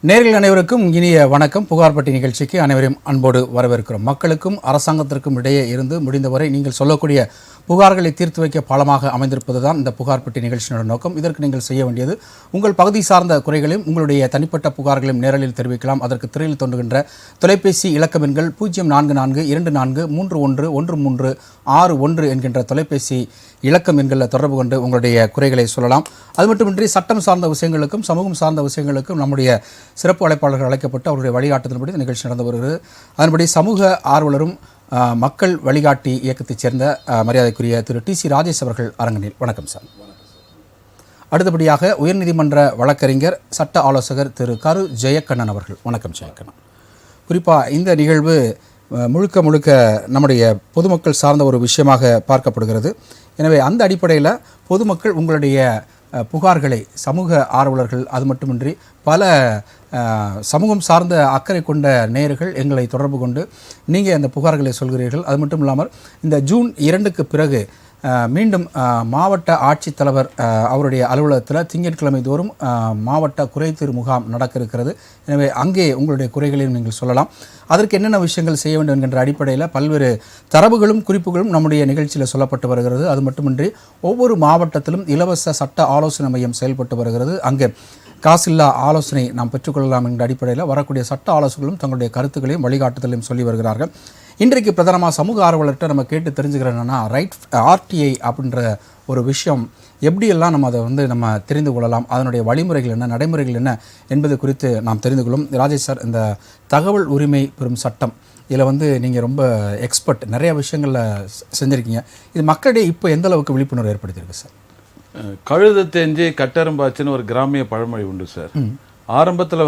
நேயர்கள் அனைவருக்கும் இனிய வணக்கம். புகார்பட்டி நிகழ்ச்சிக்கு அனைவரையும் அன்போடு வரவேற்கிறோம். மக்களுக்கும் அரசாங்கத்திற்கும் இடையே இருந்து முடிந்தவரை நீங்கள் சொல்லக்கூடிய புகார்களை தீர்த்து வைக்க பாலமாக அமைந்திருப்பது தான் இந்த புகார்பட்டி நிகழ்ச்சியோட நோக்கம். இதற்கு நீங்கள் செய்ய வேண்டியது உங்கள் பகுதி சார்ந்த குறைகளையும் உங்களுடைய தனிப்பட்ட புகார்களையும் நேரலில் தெரிவிக்கலாம். அதற்கு திரையில் தோன்றுகின்ற தொலைபேசி இலக்கம் எண்கள் 044224311361 என்கின்ற தொலைபேசி இலக்கம் எண்களில் தொடர்பு கொண்டு உங்களுடைய குறைகளை சொல்லலாம். அது மட்டுமின்றி சட்டம் சார்ந்த விஷயங்களுக்கும் சமூகம் சார்ந்த விஷயங்களுக்கும் நம்முடைய சிறப்பு அழைப்பாளர்கள் அழைக்கப்பட்டு அவருடைய வழிகாட்டுதல்படி இந்த நிகழ்ச்சி நடந்து வருகிறது. அதன்படி சமூக ஆர்வலரும் மக்கள் வழிகாட்டி இயக்கத்தைச் சேர்ந்த மரியாதைக்குரிய திரு டி.சி. ராஜேஷ் அவர்கள் அரங்கனில். வணக்கம் சார். அடுத்தபடியாக உயர்நீதிமன்ற வழக்கறிஞர் சட்ட ஆலோசகர் திரு கரு ஜெயக்கண்ணன் அவர்கள். வணக்கம் ஜெயக்கண்ணன். குறிப்பாக இந்த நிகழ்வு முழுக்க முழுக்க நம்முடைய பொதுமக்கள் சார்ந்த ஒரு விஷயமாக பார்க்கப்படுகிறது. எனவே அந்த அடிப்படையில் பொதுமக்கள் உங்களுடைய புகார்களை சமூக ஆர்வலர்கள் அது மட்டுமின்றி பல சமூகம் சார்ந்த அக்கறை கொண்ட நேயர்கள் எங்களை தொடர்பு கொண்டு நீங்கள் அந்த புகார்களை சொல்கிறீர்கள். அது மட்டும் இல்லாமல் இந்த ஜூன் 2க்கு பிறகு மீண்டும் மாவட்ட ஆட்சித்தலைவர் அவருடைய அலுவலகத்தில் திங்கட்கிழமை தோறும் மாவட்ட குறைதீர் முகாம் நடக்க இருக்கிறது. எனவே அங்கே உங்களுடைய குறைகளையும் நீங்கள் சொல்லலாம். அதற்கு என்னென்ன விஷயங்கள் செய்ய வேண்டும் என்கின்ற அடிப்படையில் பல்வேறு தரவுகளும் குறிப்புகளும் நம்முடைய நிகழ்ச்சியில் சொல்லப்பட்டு வருகிறது. அது மட்டுமின்றி ஒவ்வொரு மாவட்டத்திலும் இலவச சட்ட ஆலோசனை மையம் செயல்பட்டு வருகிறது. அங்கே காசில்லா ஆலோசனை நாம் பெற்றுக்கொள்ளலாம் என்ற அடிப்படையில் வரக்கூடிய சட்ட ஆலோசகர்களும் தங்களுடைய கருத்துக்களையும் வழிகாட்டுதலையும் சொல்லி வருகிறார்கள். இன்றைக்கு பிரதானமாக சமூக ஆர்வலர்கிட்ட நம்ம கேட்டு தெரிஞ்சுக்கிறோன்னா ஆர்டிஐ அப்படின்ற ஒரு விஷயம் எப்படியெல்லாம் நம்ம அதை நம்ம தெரிந்து கொள்ளலாம், அதனுடைய வழிமுறைகள் என்ன, நடைமுறைகள் என்ன என்பது குறித்து நாம் தெரிந்து கொள்ளும். ராஜேஷ் சார், இந்த தகவல் உரிமை பெறும் சட்டம் இதில் நீங்கள் ரொம்ப எக்ஸ்பர்ட், நிறைய விஷயங்களில் செஞ்சுருக்கீங்க. இது மக்களிடையே இப்போ எந்த அளவுக்கு விழிப்புணர்வு ஏற்படுத்தியிருக்கு சார்? கழுதை தேஞ்சி கட்டெரும்பாச்சுன்னு ஒரு கிராமிய பழமொழி உண்டு சார். ஆரம்பத்தில்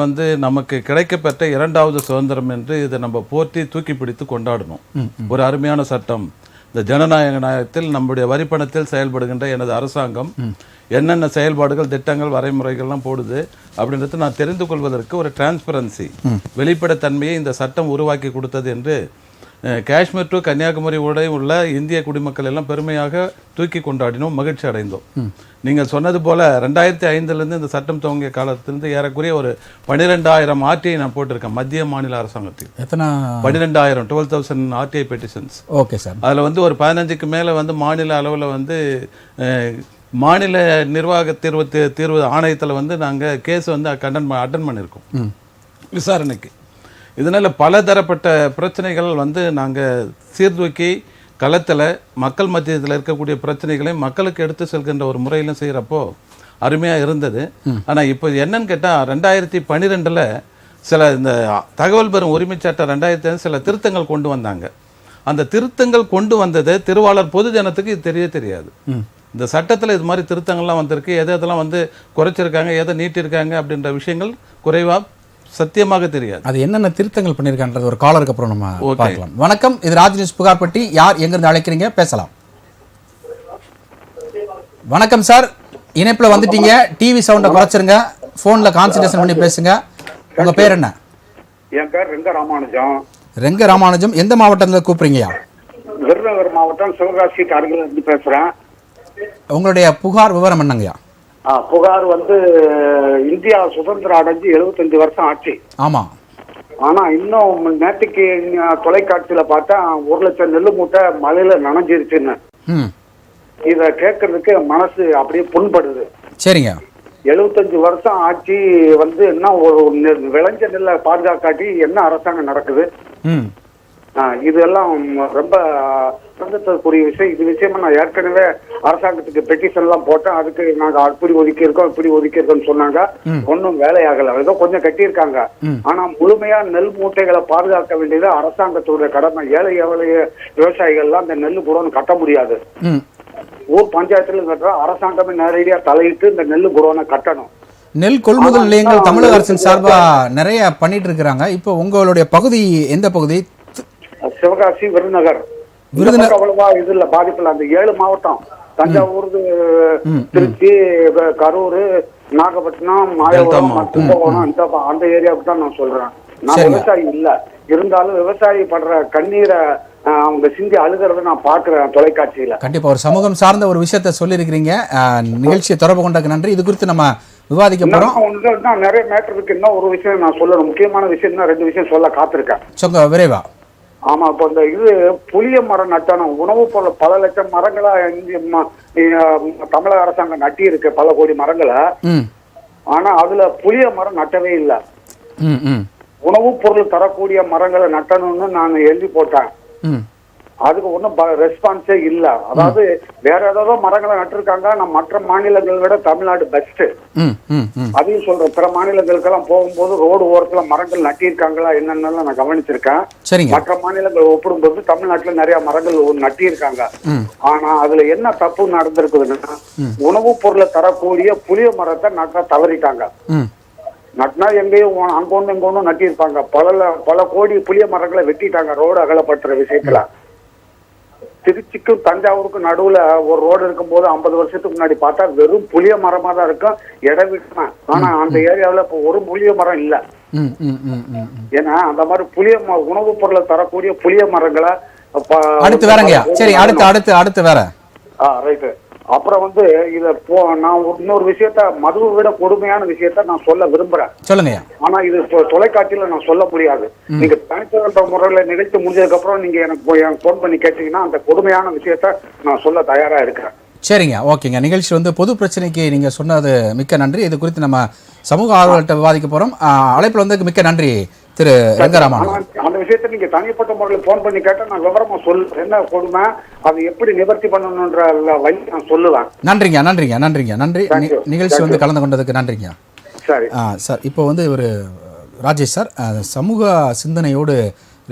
நமக்கு கிடைக்கப்பெற்ற 2வது சுதந்திரம் என்று இதை நம்ம போற்றி தூக்கி பிடித்து கொண்டாடணும். ஒரு அருமையான சட்டம். இந்த ஜனநாயக நாயகத்தில் நம்முடைய வரிப்பணத்தில் செயல்படுகின்ற எனது அரசாங்கம் என்னென்ன செயல்பாடுகள், திட்டங்கள், வரைமுறைகள்லாம் போடுது அப்படின்றது நான் தெரிந்து கொள்வதற்கு ஒரு டிரான்ஸ்பரன்சி, வெளிப்படைத்தன்மையை இந்த சட்டம் உருவாக்கி கொடுத்தது என்று காஷ்மீர் டு கன்னியாகுமரி உள்ள இந்திய குடிமக்கள் எல்லாம் பெருமையாக தூக்கி கொண்டாடினோம், மகிழ்ச்சி அடைந்தோம். நீங்கள் சொன்னது போல 2005 இந்த சட்டம் துவங்கிய காலத்திலிருந்து ஏறக்குறைய ஒரு 12,000 ஆர்டிஐ நான் போட்டிருக்கேன். மத்திய மாநில அரசாங்கத்தில் எத்தனை 12,000 12,000 ஆர்டிஐ பெட்டிஷன்ஸ். Okay sir. அதில் ஒரு 15க்கு மேலே மாநில அளவில் மாநில நிர்வாக தீர்வு ஆணையத்தில் நாங்கள் கேஸ் அட்டன் பண்ணியிருக்கோம் விசாரணைக்கு. இதனால் பல தரப்பட்ட பிரச்சனைகள் நாங்கள் சீர்தூக்கி களத்தில் மக்கள் மத்தியத்தில் இருக்கக்கூடிய பிரச்சனைகளை மக்களுக்கு எடுத்து செல்கின்ற ஒரு முறையிலும் செய்கிறப்போ அருமையாக இருந்தது. ஆனால் இப்போ என்னன்னு கேட்டால் 2012 சில இந்த தகவல் பெறும் உரிமை சட்டம் 2005 சில திருத்தங்கள் கொண்டு வந்தாங்க. அந்த திருத்தங்கள் கொண்டு வந்தது திருவாளர் பொதுஜனத்துக்கு இது தெரியாது. இந்த சட்டத்தில் இது மாதிரி திருத்தங்கள்லாம் வந்திருக்கு, எதெல்லாம் குறைச்சிருக்காங்க, எதை நீட்டிருக்காங்க அப்படின்ற விஷயங்கள் குறைவாக சத்தியமாக தெரியாது. அது என்னென்ன திருத்தங்கள் பண்ணியிருக்கான்றது ஒரு காலருக்கு அப்புறம் நம்ம பார்க்கலாம். வணக்கம், இது ராஜ் நியூஸ் புகார்பட்டி. யார் எங்கிருந்து அழைக்கிறீங்க? பேசலாம். வணக்கம் சார், இணைப்பில் வந்துட்டீங்க. டிவி சவுண்டை குறைச்சிருங்க, ஃபோனில் கான்சன்ட்ரேஷன் பண்ணி பேசுங்க. உங்க பேர் என்ன? என் பேர் ரெங்க ராமானுஜம். ரெங்க ராமானுஜம், எந்த மாவட்டத்தில் கூப்பிடுறீங்கயா? விருதுநகர் மாவட்டம் சிவகாசிக்கு அருகில் இருந்து பேசுறேன். உங்களுடைய புகார் விவரம் என்னங்கய்யா? புகார் இந்தியா சுதந்திரம் அடைஞ்சு 75 வருஷம் ஆச்சு. ஆமா. ஆனா இன்னும் நேற்றுக்கு தொலைக்காட்சியில பார்த்தா 1 லட்சம் நெல்லு மூட்டை மழையில நனைஞ்சிருச்சுன்னு. இத கேட்கறதுக்கு மனசு அப்படியே புண்படுது. சரிங்க. 75 வருஷம் ஆட்சி என்ன ஒரு விளைஞ்ச நெல்லை பாதுகாக்காட்டி என்ன அரசாங்கம் நடக்குது? இதெல்லாம் ரொம்ப வருத்தத்துக்குரிய விஷயம். இது விஷயமா நான் ஏற்கனவே அரசாங்கத்துக்கு பெட்டிஷன் எல்லாம் போட்டேன். அதுக்கு நாங்க அப்படி ஒதுக்கி இருக்கோம்னு சொன்னாங்க. ஒன்னும் வேலையாகல. ஏதோ கொஞ்சம் கட்டியிருக்காங்க. ஆனா முழுமையா நெல் மூட்டைகளை பாதுகாக்க வேண்டியது அரசாங்கத்தோட கடமை. ஏழை விவசாயிகள்லாம் அந்த நெல் குடோன் கட்ட முடியாது. ஊர் பஞ்சாயத்துல கட்டுற அரசாங்கமே நேரடியா தலையிட்டு இந்த நெல் குடோனை கட்டணும். நெல் கொள்முதல் நிலையங்கள் தமிழக அரசின் சார்பா நிறைய பண்ணிட்டு இருக்கிறாங்க. இப்போ உங்களுடைய பகுதி எந்த பகுதி? சிவகாசி, விருதுநகர். அவ்வளவா இதுல பாதிப்புல அந்த 7 மாவட்டம், தஞ்சாவூர், திருச்சி, கரூர், நாகப்பட்டினம், மாயவரம், கும்பகோணம், அந்த ஏரியாவுக்கு தான் நான் சொல்றேன். நான் விவசாயி இல்ல, இருந்தாலும் விவசாயி படுற கண்ணீரை அவங்க சிந்தி அழுகிறத நான் பாக்குறேன் தொலைக்காட்சியில. கண்டிப்பா ஒரு சமூகம் சார்ந்த ஒரு விஷயத்த சொல்லி இருக்கிறீங்க. நிகழ்ச்சியை தொடர்பு கொண்டதுக்கு நன்றி. இது குறித்து நம்ம விவாதிக்க போறோம். நான் நிறைய மேட்டர் இருக்கு. இன்னும் ஒரு விஷயம் நான் சொல்லணும், முக்கியமான விஷயம் தான், 2 விஷயம் சொல்ல காத்திருக்கேன். சொல்லுங்க விரைவா. ஆமா, இப்போ இந்த இது புளிய மரம் நட்டணும், உணவுப் பொருள் பல லட்சம் மரங்களா தமிழக அரசாங்கம் நட்டி இருக்கு, பல கோடி மரங்களை. ஆனா அதுல புளிய மரம் நட்டவே இல்லை. உணவுப் பொருள் தரக்கூடிய மரங்களை நட்டணும்னு நான் எழுதி போட்டேன். அதுக்கு ஒன்றும் ரெஸ்பான்ஸே இல்லை. அதாவது வேற ஏதாவது மரங்களை நட்டிருக்காங்க. நம்ம மற்ற மாநிலங்களை விட தமிழ்நாடு பெஸ்ட். அதையும் சொல்றேன், பிற மாநிலங்களுக்கெல்லாம் போகும்போது ரோடு ஓரத்துல மரங்கள் நட்டியிருக்காங்களா என்னன்னு நான் கவனிச்சிருக்கேன். மற்ற மாநிலங்கள் ஒப்பிடும்போது தமிழ்நாட்டுல நிறைய மரங்கள் நட்டியிருக்காங்க. ஆனா அதுல என்ன தப்பு நடந்திருக்குதுன்னா, உணவுப் பொருளை தரக்கூடிய புளிய மரத்தை நட்ட தவறிட்டாங்க. நட்டினா எங்கேயும் அங்க ஒண்ணு இங்க ஒன்றும் நட்டியிருப்பாங்க. பல கோடி புளிய மரங்களை வெட்டிட்டாங்க ரோடு அகலப்படுத்துற விஷயத்துல. திருச்சிக்கும் தஞ்சாவூருக்கும் நடுவுல ஒரு ரோடு இருக்கும் போது 50 வருஷத்துக்கு முன்னாடி பார்த்தா வெறும் புளிய மரமா தான் இருக்கும், இடம் விட்டுமா. ஆனா அந்த ஏரியாவில இப்போ ஒரு புளிய மரம் இல்ல. ஏன்னா அந்த மாதிரி உணவுப் பொருளை தரக்கூடிய புளிய மரங்களை அடுத்து வேறங்கய்யா. சரி, அடுத்து வேற. ரைட்டு. அப்புறம் இத நான் இன்னொரு விஷயத்த, மதுவை விட கொடுமையான விஷயத்த நான் சொல்ல விரும்புறேன். சொல்லுங்க. ஆனா இது தொலைக்காட்சியில நான் சொல்ல முடியாது. நீங்க தனிப்பட்ட முறையில நிகழ்ச்சி முடிஞ்சதுக்கு அப்புறம் நீங்க எனக்கு போன் பண்ணி கேட்டீங்கன்னா அந்த கொடுமையான விஷயத்த நான் சொல்ல தயாரா இருக்கிறேன். சரிங்க, ஓகேங்க. நிகழ்ச்சி பொது பிரச்சனைக்கு நீங்க சொன்னது மிக்க நன்றி. இது குறித்து நம்ம சமூக ஆர்வலர்கிட்ட விவாதிக்க போறோம். அழைப்புல மிக்க நன்றி திரு ரங்கராமானுஜம். அந்த விஷயத்தை நீங்க தனிப்பட்ட முறையில் போன் பண்ணி கேட்டா நான் விவரமா சொல்லுவேன். என்ன கொடுமை, அதை எப்படி நிவர்த்தி பண்ணணும்ன்ற வழி நான் சொல்லுவேன். நன்றி. நிகழ்ச்சி கலந்து கொண்டதுக்கு நன்றிங்க. சரி சார், இப்போ ஒரு ராஜேஷ் சார் சமூக சிந்தனையோடு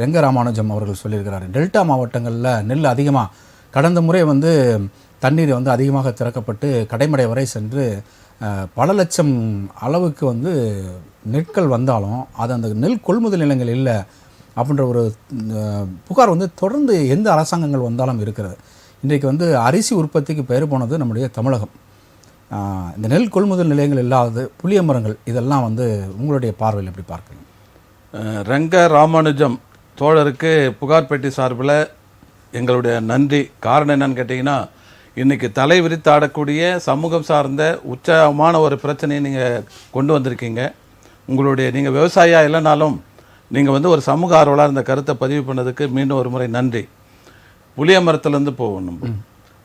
ரங்கராமானுஜம் அவர்கள் சொல்லியிருக்கிறாரு. டெல்டா மாவட்டங்களில் நெல் அதிகமாக கடந்த முறை தண்ணீர் அதிகமாக திறக்கப்பட்டு கடைமடை வரை சென்று பல லட்சம் அளவுக்கு நெற்கள் வந்தாலும் அது அந்த நெல் கொள்முதல் நிலையங்கள் இல்லை அப்படின்ற ஒரு புகார் தொடர்ந்து எந்த அரசாங்கங்கள் வந்தாலும் இருக்கிறது. இன்றைக்கு அரிசி உற்பத்திக்கு பெயர் போனது நம்முடைய தமிழகம். இந்த நெல் கொள்முதல் நிலையங்கள் இல்லாதது, புளிய மரங்கள், இதெல்லாம் உங்களுடைய பார்வையில் எப்படி பார்க்குறீங்க? ரங்க ராமானுஜம் தோழருக்கு புகார் பெட்டி சார்பில் எங்களுடைய நன்றி. காரணம் என்னன்னு கேட்டிங்கன்னா, இன்றைக்கி தலை விரித்தாடக்கூடிய சமூகம் சார்ந்த உச்சமான ஒரு பிரச்சனையை நீங்கள் கொண்டு வந்திருக்கீங்க. நீங்கள் விவசாயியாக இல்லைனாலும் நீங்கள் ஒரு சமூக ஆர்வலாக இந்த கருத்தை பதிவு பண்ணதுக்கு மீண்டும் ஒரு முறை நன்றி. புளிய மரத்துலேருந்து போகணும்.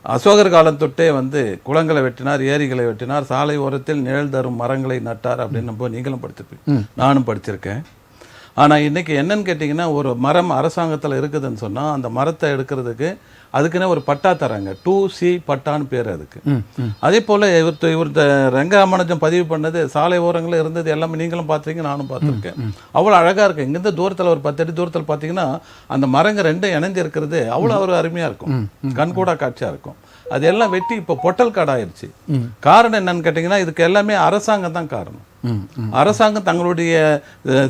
அசோகர் காலம் தொட்டே குளங்களை வெட்டினார், ஏரிகளை வெட்டினார், சாலை ஓரத்தில் நிழல் தரும் மரங்களை நட்டார் அப்படின்னு நீங்களும் படிச்சிருப்பீங்க, நானும் படிச்சிருக்கேன். ஆனால் இன்றைக்கி என்னன்னு கேட்டிங்கன்னா, ஒரு மரம் அரசாங்கத்தில் இருக்குதுன்னு சொன்னால் அந்த மரத்தை எடுக்கிறதுக்கு அதுக்குன்னே ஒரு பட்டா தராங்க. 2C பட்டான்னு பேர் அதுக்கு. அதே போல் இவர் ரங்கராமானுஜம் பதிவு பண்ணது சாலை ஓரங்களில் இருந்தது எல்லாமே நீங்களும் பார்த்துருக்கீங்க, நானும் பார்த்துருக்கேன். அவ்வளோ அழகாக இருக்குது. இங்கேருந்து தூரத்தில் ஒரு 10 அடி தூரத்தில் பார்த்தீங்கன்னா அந்த மரங்கள் ரெண்டும் இணைஞ்சு இருக்கிறது அவ்வளோ ஒரு அருமையாக இருக்கும், கண்கூடா காட்சியாக இருக்கும். அது எல்லாம் வெட்டி இப்போ பொட்டல் காடாயிருச்சு. காரணம் என்னன்னு கேட்டிங்கன்னா, இதுக்கு எல்லாமே அரசாங்கம் தான் காரணம். அரசாங்கம் தங்களுடைய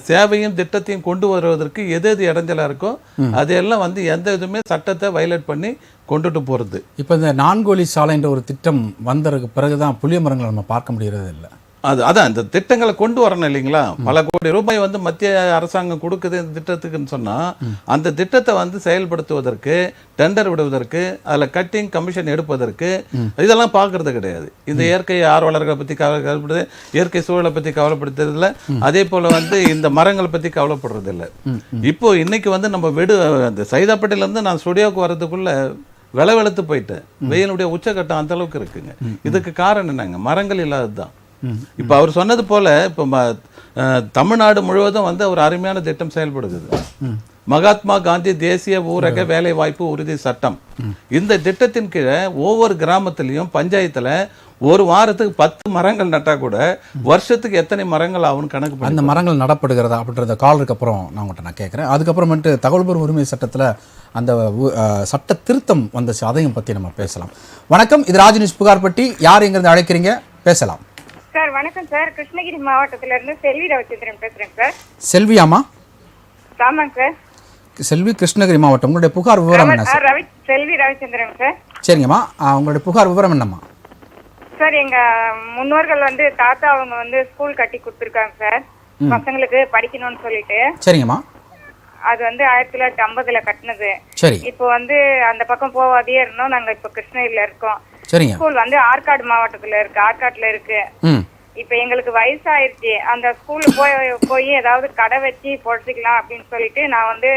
சேவையும் திட்டத்தையும் கொண்டு வருவதற்கு எது இடைஞ்சலா இருக்கோ அதையெல்லாம் எந்த இதுவுமே சட்டத்தை வயலேட் பண்ணி கொண்டுட்டு போறது. இப்போ இந்த 4 வழி சாலைன்ற ஒரு திட்டம் வந்ததுக்கு பிறகுதான் புளிய மரங்களை நம்ம பார்க்க முடியறது இல்லை. அதான் இந்த திட்டங்களை கொண்டு வரணும் இல்லைங்களா? பல கோடி ரூபாய் மத்திய அரசாங்கம் கொடுக்குது இந்த திட்டத்துக்குன்னு சொன்னால் அந்த திட்டத்தை செயல்படுத்துவதற்கு, டெண்டர் விடுவதற்கு, அதில் கட்டிங் கமிஷன் எடுப்பதற்கு இதெல்லாம் பார்க்கறது கிடையாது. இந்த இயற்கை ஆர்வலர்களை பற்றி கவலைப்படுது, இயற்கை சூழலை பற்றி கவலைப்படுத்துறதில்ல, அதே போல் இந்த மரங்களை பற்றி கவலைப்படுறது இல்லை. இப்போ இன்னைக்கு நம்ம அந்த சைதாப்பேட்டையிலேருந்து நான் ஸ்டுடியோவுக்கு வர்றதுக்குள்ள வெளுத்து போயிட்டேன். வெயிலுடைய உச்சக்கட்டம் அந்த அளவுக்கு இருக்குங்க. இதுக்கு காரணம் என்னங்க? மரங்கள் இல்லாதது தான். இப்போ அவர் சொன்னது போல இப்போ தமிழ்நாடு முழுவதும் ஒரு அருமையான திட்டம் செயல்படுது. மகாத்மா காந்தி தேசிய ஊரக வேலை வாய்ப்பு உறுதி சட்டம். இந்த திட்டத்தின் கீழே ஒவ்வொரு கிராமத்திலையும் பஞ்சாயத்துல ஒரு வாரத்துக்கு 10 மரங்கள் நட்டா கூட வருஷத்துக்கு எத்தனை மரங்கள் ஆகும் கணக்கு பண்ணி அந்த மரங்கள் நடப்படுகிறதா அப்படின்றத காலருக்கு அப்புறம் நான் உங்கள்கிட்ட நான் கேட்குறேன். அதுக்கப்புறமேட்டு தகவல் உரிமை சட்டத்தில் அந்த சட்ட திருத்தம் வந்துச்சு, அதையும் பற்றி நம்ம பேசலாம். வணக்கம், இது ராஜ் நியூஸ் புகார் பெட்டி. யார் எங்கிருந்து அழைக்கிறீங்க? பேசலாம் சார். வணக்கம் சார், கிருஷ்ணகிரி மாவட்டத்துல இருந்து செல்வி ரவிச்சந்திரன் பேசுறேன் சார். செல்வியாமா? ஆமாங்க சார். செல்வி, கிருஷ்ணகிரி மாவட்டம். உங்களுடைய புகார் விவரம் என்ன சார்? செல்வி ரவிச்சந்திரன் சார். சரிங்கம்மா, உங்களுடைய புகார் விவரம் என்னம்மா? சார், எங்க முன்னோர்கள் தாத்தா அவங்க ஸ்கூல் கட்டி கொடுத்துருக்காங்க சார், பசங்களுக்கு படிக்கணும்னு சொல்லிட்டு. சரிங்கம்மா. அது 1950ல கட்டினது. சரி. இப்போ அந்த பக்கம் போவாதே இருந்தோம். நாங்க இப்போ கிருஷ்ணகிரியில இருக்கோம். சரிங்க. ஸ்கூல் ஆற்காடு மாவட்டத்துல இருக்கு, ஆற்காட்டுல இருக்கு. இப்ப எங்களுக்கு வயசாயிருச்சு, அந்த ஸ்கூல்ல போய் ஏதாவது கடை வச்சு பொழைச்சிக்கலாம் அப்படின்னு சொல்லிட்டு நான் வந்து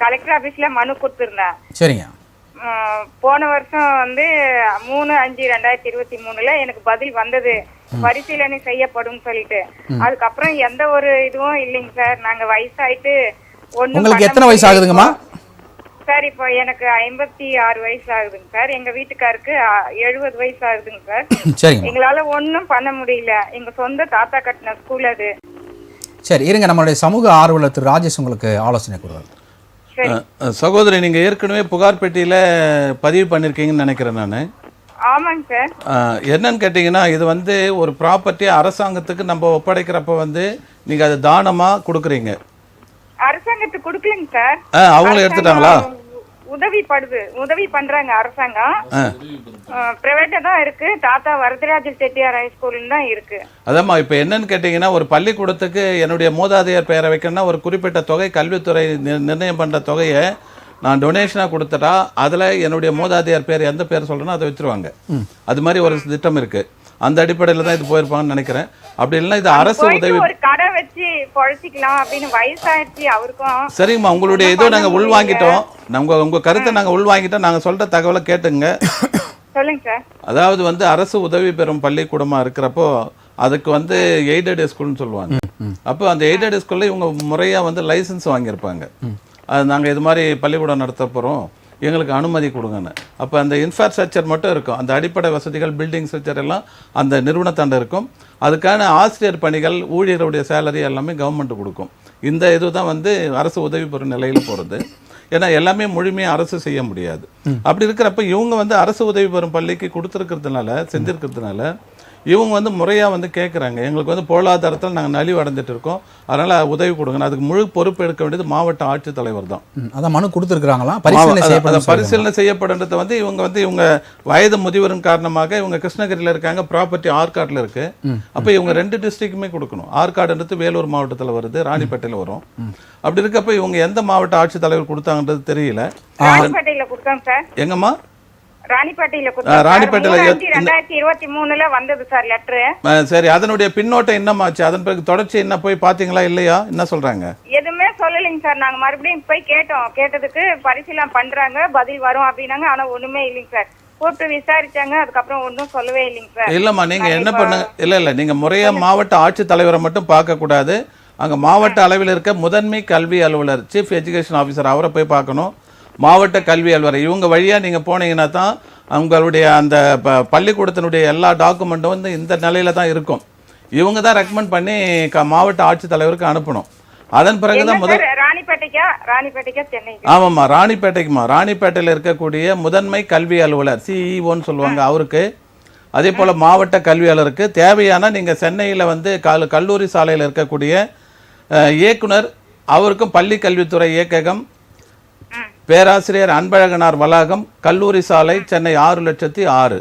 கலெக்டர் ஆபீஸ்ல மனு கொடுத்திருந்தேன். சரிங்க. போன வருஷம் வந்து 3/5/2023 எனக்கு பதில் வந்தது, பரிசீலனை செய்யப்படும் சொல்லிட்டு. அதுக்கப்புறம் எந்த ஒரு இதுவும் இல்லைங்க சார். நாங்க வயசாயிட்டு உங்களுக்கு எத்தனை வயசு ஆகுதுங்கம்மா? சார் இப்போ எனக்கு 56 வயசு ஆகுதுங்க சார். எங்க வீட்டுக்காருக்கு 70 வயசு ஆகுதுங்க சார். சரிங்க. எங்களால ஒன்றும் பண்ண முடியல. எங்க சொந்த தாத்தா கட்டின ஸ்கூல் அது. சரி இருங்க, நம்மளுடைய சமூக ஆர்வலர் திரு ராஜேஷ் உங்களுக்கு ஆலோசனை கொடுவார். சகோதரி, நீங்க ஏற்கனவே புகார் பெட்டியில பதிவு பண்ணிருக்கீங்கன்னு நினைக்கிறேன் நான். ஆமாங்க சார். என்னன்னு கேட்டீங்கன்னா, இது வந்து ஒரு ப்ராப்பர்ட்டி அரசாங்கத்துக்கு நம்ம ஒப்படைக்கிறப்ப வந்து நீங்க அதை தானமா கொடுக்குறீங்க. அரசாங்கத்துக்கு கொடுக்கலங்க சார். அவங்களும் எடுத்துட்டாங்களா? உதவி பண்றாங்க அரசாங்கம். பிரைவேட்டா தான் இருக்கு. தாத்தா வரதராஜ செட்டியார் ஹைஸ்கூல்னு தான் இருக்கு. அதாம்மா, இப்போ என்னன்னு கேட்டீங்கன்னா, ஒரு பள்ளிக்கூடத்துக்கு என்னுடைய மூதாதையர் பெயரை வைக்கணும்னா ஒரு குறிப்பிட்ட தொகை கல்வித்துறை நிர்ணயம் பண்ற தொகையை நான் டொனேஷனாக கொடுத்துட்டா அதில் என்னுடைய மூதாதையார் பேர் எந்த பேர் சொல்கிறேனோ அதை வச்சிருவாங்க. அது மாதிரி ஒரு திட்டம் இருக்குது. அந்த அடிப்படையில் தான் இது போயிருப்பாங்கன்னு நினைக்கிறேன். அப்படி இல்லைன்னா இது அரசு உதவி ஒரு கடை வச்சு பொழைச்சிக்கலாம் அப்படின்னு வயசாயிடுச்சு அவருக்கும். சரிங்கம்மா, உங்களுடைய இதோ நாங்கள் உள்வாங்கிட்டோம். உங்கள் கருத்தை நாங்கள் உள்வாங்கிட்டோம். நாங்கள் சொல்கிற தகவலை கேட்டுங்க. சொல்லுங்க சார். அதாவது வந்து அரசு உதவி பெறும் பள்ளிக்கூடமாக இருக்கிறப்போ அதுக்கு வந்து எய்டட் ஸ்கூல்னு சொல்லுவாங்க. அப்போ அந்த எய்டட் ஸ்கூலில் இவங்க முறையாக வந்து லைசன்ஸ் வாங்கியிருப்பாங்க. அது நாங்கள் இது மாதிரி பள்ளிக்கூடம் நடத்த போகிறோம், எங்களுக்கு அனுமதி கொடுங்கன்னு. அப்போ அந்த இன்ஃப்ராஸ்ட்ரக்சர் மட்டும் இருக்கும். அந்த அடிப்படை வசதிகள், பில்டிங் ஸ்ட்ரக்சர் எல்லாம் அந்த நிறுவனத்தாண்ட இருக்கும். அதுக்கான ஆசிரியர் பணிகள், ஊழியர்களுடைய சேலரி எல்லாமே கவர்மெண்ட் கொடுக்கும். இந்த இதுதான் வந்து அரசு உதவி பெறும் நிலையில் போகிறது. ஏன்னா எல்லாமே முழுமையாக அரசு செய்ய முடியாது. அப்படி இருக்கிறப்ப இவங்க வந்து அரசு உதவி பெறும் பள்ளிக்கு செஞ்சிருக்கிறதுனால இவங்க வந்து முறையாக வந்து கேட்குறாங்க, எங்களுக்கு வந்து பொருளாதாரத்தில் நாங்கள் நலிவு அடைஞ்சிட்டு இருக்கோம், அதனால் உதவி கொடுங்க. அதுக்கு முழு பொறுப்பு எடுக்க வேண்டியது மாவட்ட ஆட்சித்தலைவர் தான். அதான் மனு கொடுத்துருக்குறாங்களா? பரிசீலனை செய்யப்படுறது வந்து இவங்க வயது முதிர்வின் காரணமாக இவங்க கிருஷ்ணகிரியில் இருக்காங்க, ப்ராப்பர்ட்டி ஆற்காட்டில் இருக்கு. அப்போ இவங்க 2 டிஸ்ட்ரிக்ட்டுமே கொடுக்கணும். ஆற்காடுன்றது வேலூர் மாவட்டத்தில் வருது, ராணிப்பேட்டையில் வரும். அப்படி இருக்கப்ப இவங்க எந்த மாவட்ட ஆட்சித்தலைவர் கொடுத்தாங்கன்றது தெரியல. எங்கம்மா? ராணிப்பேட்டையில ராணிப்பேட்டையில 2023 வந்தது சார் லெட்டர். சரி, அதனுடைய பின்னோட்டம் என்னமாச்சு? அதன் பிறகு தொடர்ச்சி என்ன போய் பாத்தீங்களா இல்லையா? என்ன சொல்றாங்க? எதுவுமே சொல்லலைங்க சார். நாங்க மறுபடியும் போய் கேட்டோம். கேட்டதுக்கு பரிசீலனை பண்றாங்க, பதில் வரும் அப்படின்னாங்க. ஆனா ஒண்ணுமே இல்லைங்க சார். கூப்பிட்டு விசாரிச்சாங்க, அதுக்கப்புறம் ஒன்றும் சொல்லவே இல்லைங்க சார். இல்லம்மா, நீங்க என்ன பண்ணுங்க, இல்ல நீங்க முறையா மாவட்ட ஆட்சித்தலைவரை மட்டும் பார்க்க கூடாது. அங்க மாவட்ட அளவில் இருக்க முதன்மை கல்வி அலுவலர், சீஃப் எஜுகேஷன் ஆஃபீஸர், அவரை போய் பார்க்கணும். மாவட்ட கல்வி அலுவலர் இவங்க வழியாக நீங்கள் போனீங்கன்னா தான் அவங்களுடைய அந்த பள்ளிக்கூடத்தினுடைய எல்லா டாக்குமெண்ட்டும் வந்து இந்த நிலையில தான் இருக்கும். இவங்க தான் ரெக்கமெண்ட் பண்ணி மாவட்ட ஆட்சித்தலைவருக்கு அனுப்பணும். அதன் பிறகு தான் ஆமாம்மா, ராணிப்பேட்டைக்குமா, ராணிப்பேட்டையில் இருக்கக்கூடிய முதன்மை கல்வி அலுவலர், சிஇஓன்னு சொல்லுவாங்க, அவருக்கு. அதே போல் மாவட்ட கல்வி அலுவலருக்கு தேவையான நீங்கள் சென்னையில் வந்து கல்லூரி சாலையில் இருக்கக்கூடிய இயக்குனர், அவருக்கும் பள்ளி கல்வித்துறை இயக்ககம், பேராசிரியர் அன்பழகனார் வளாகம், கல்லூரி சாலை, சென்னை 6,06,000.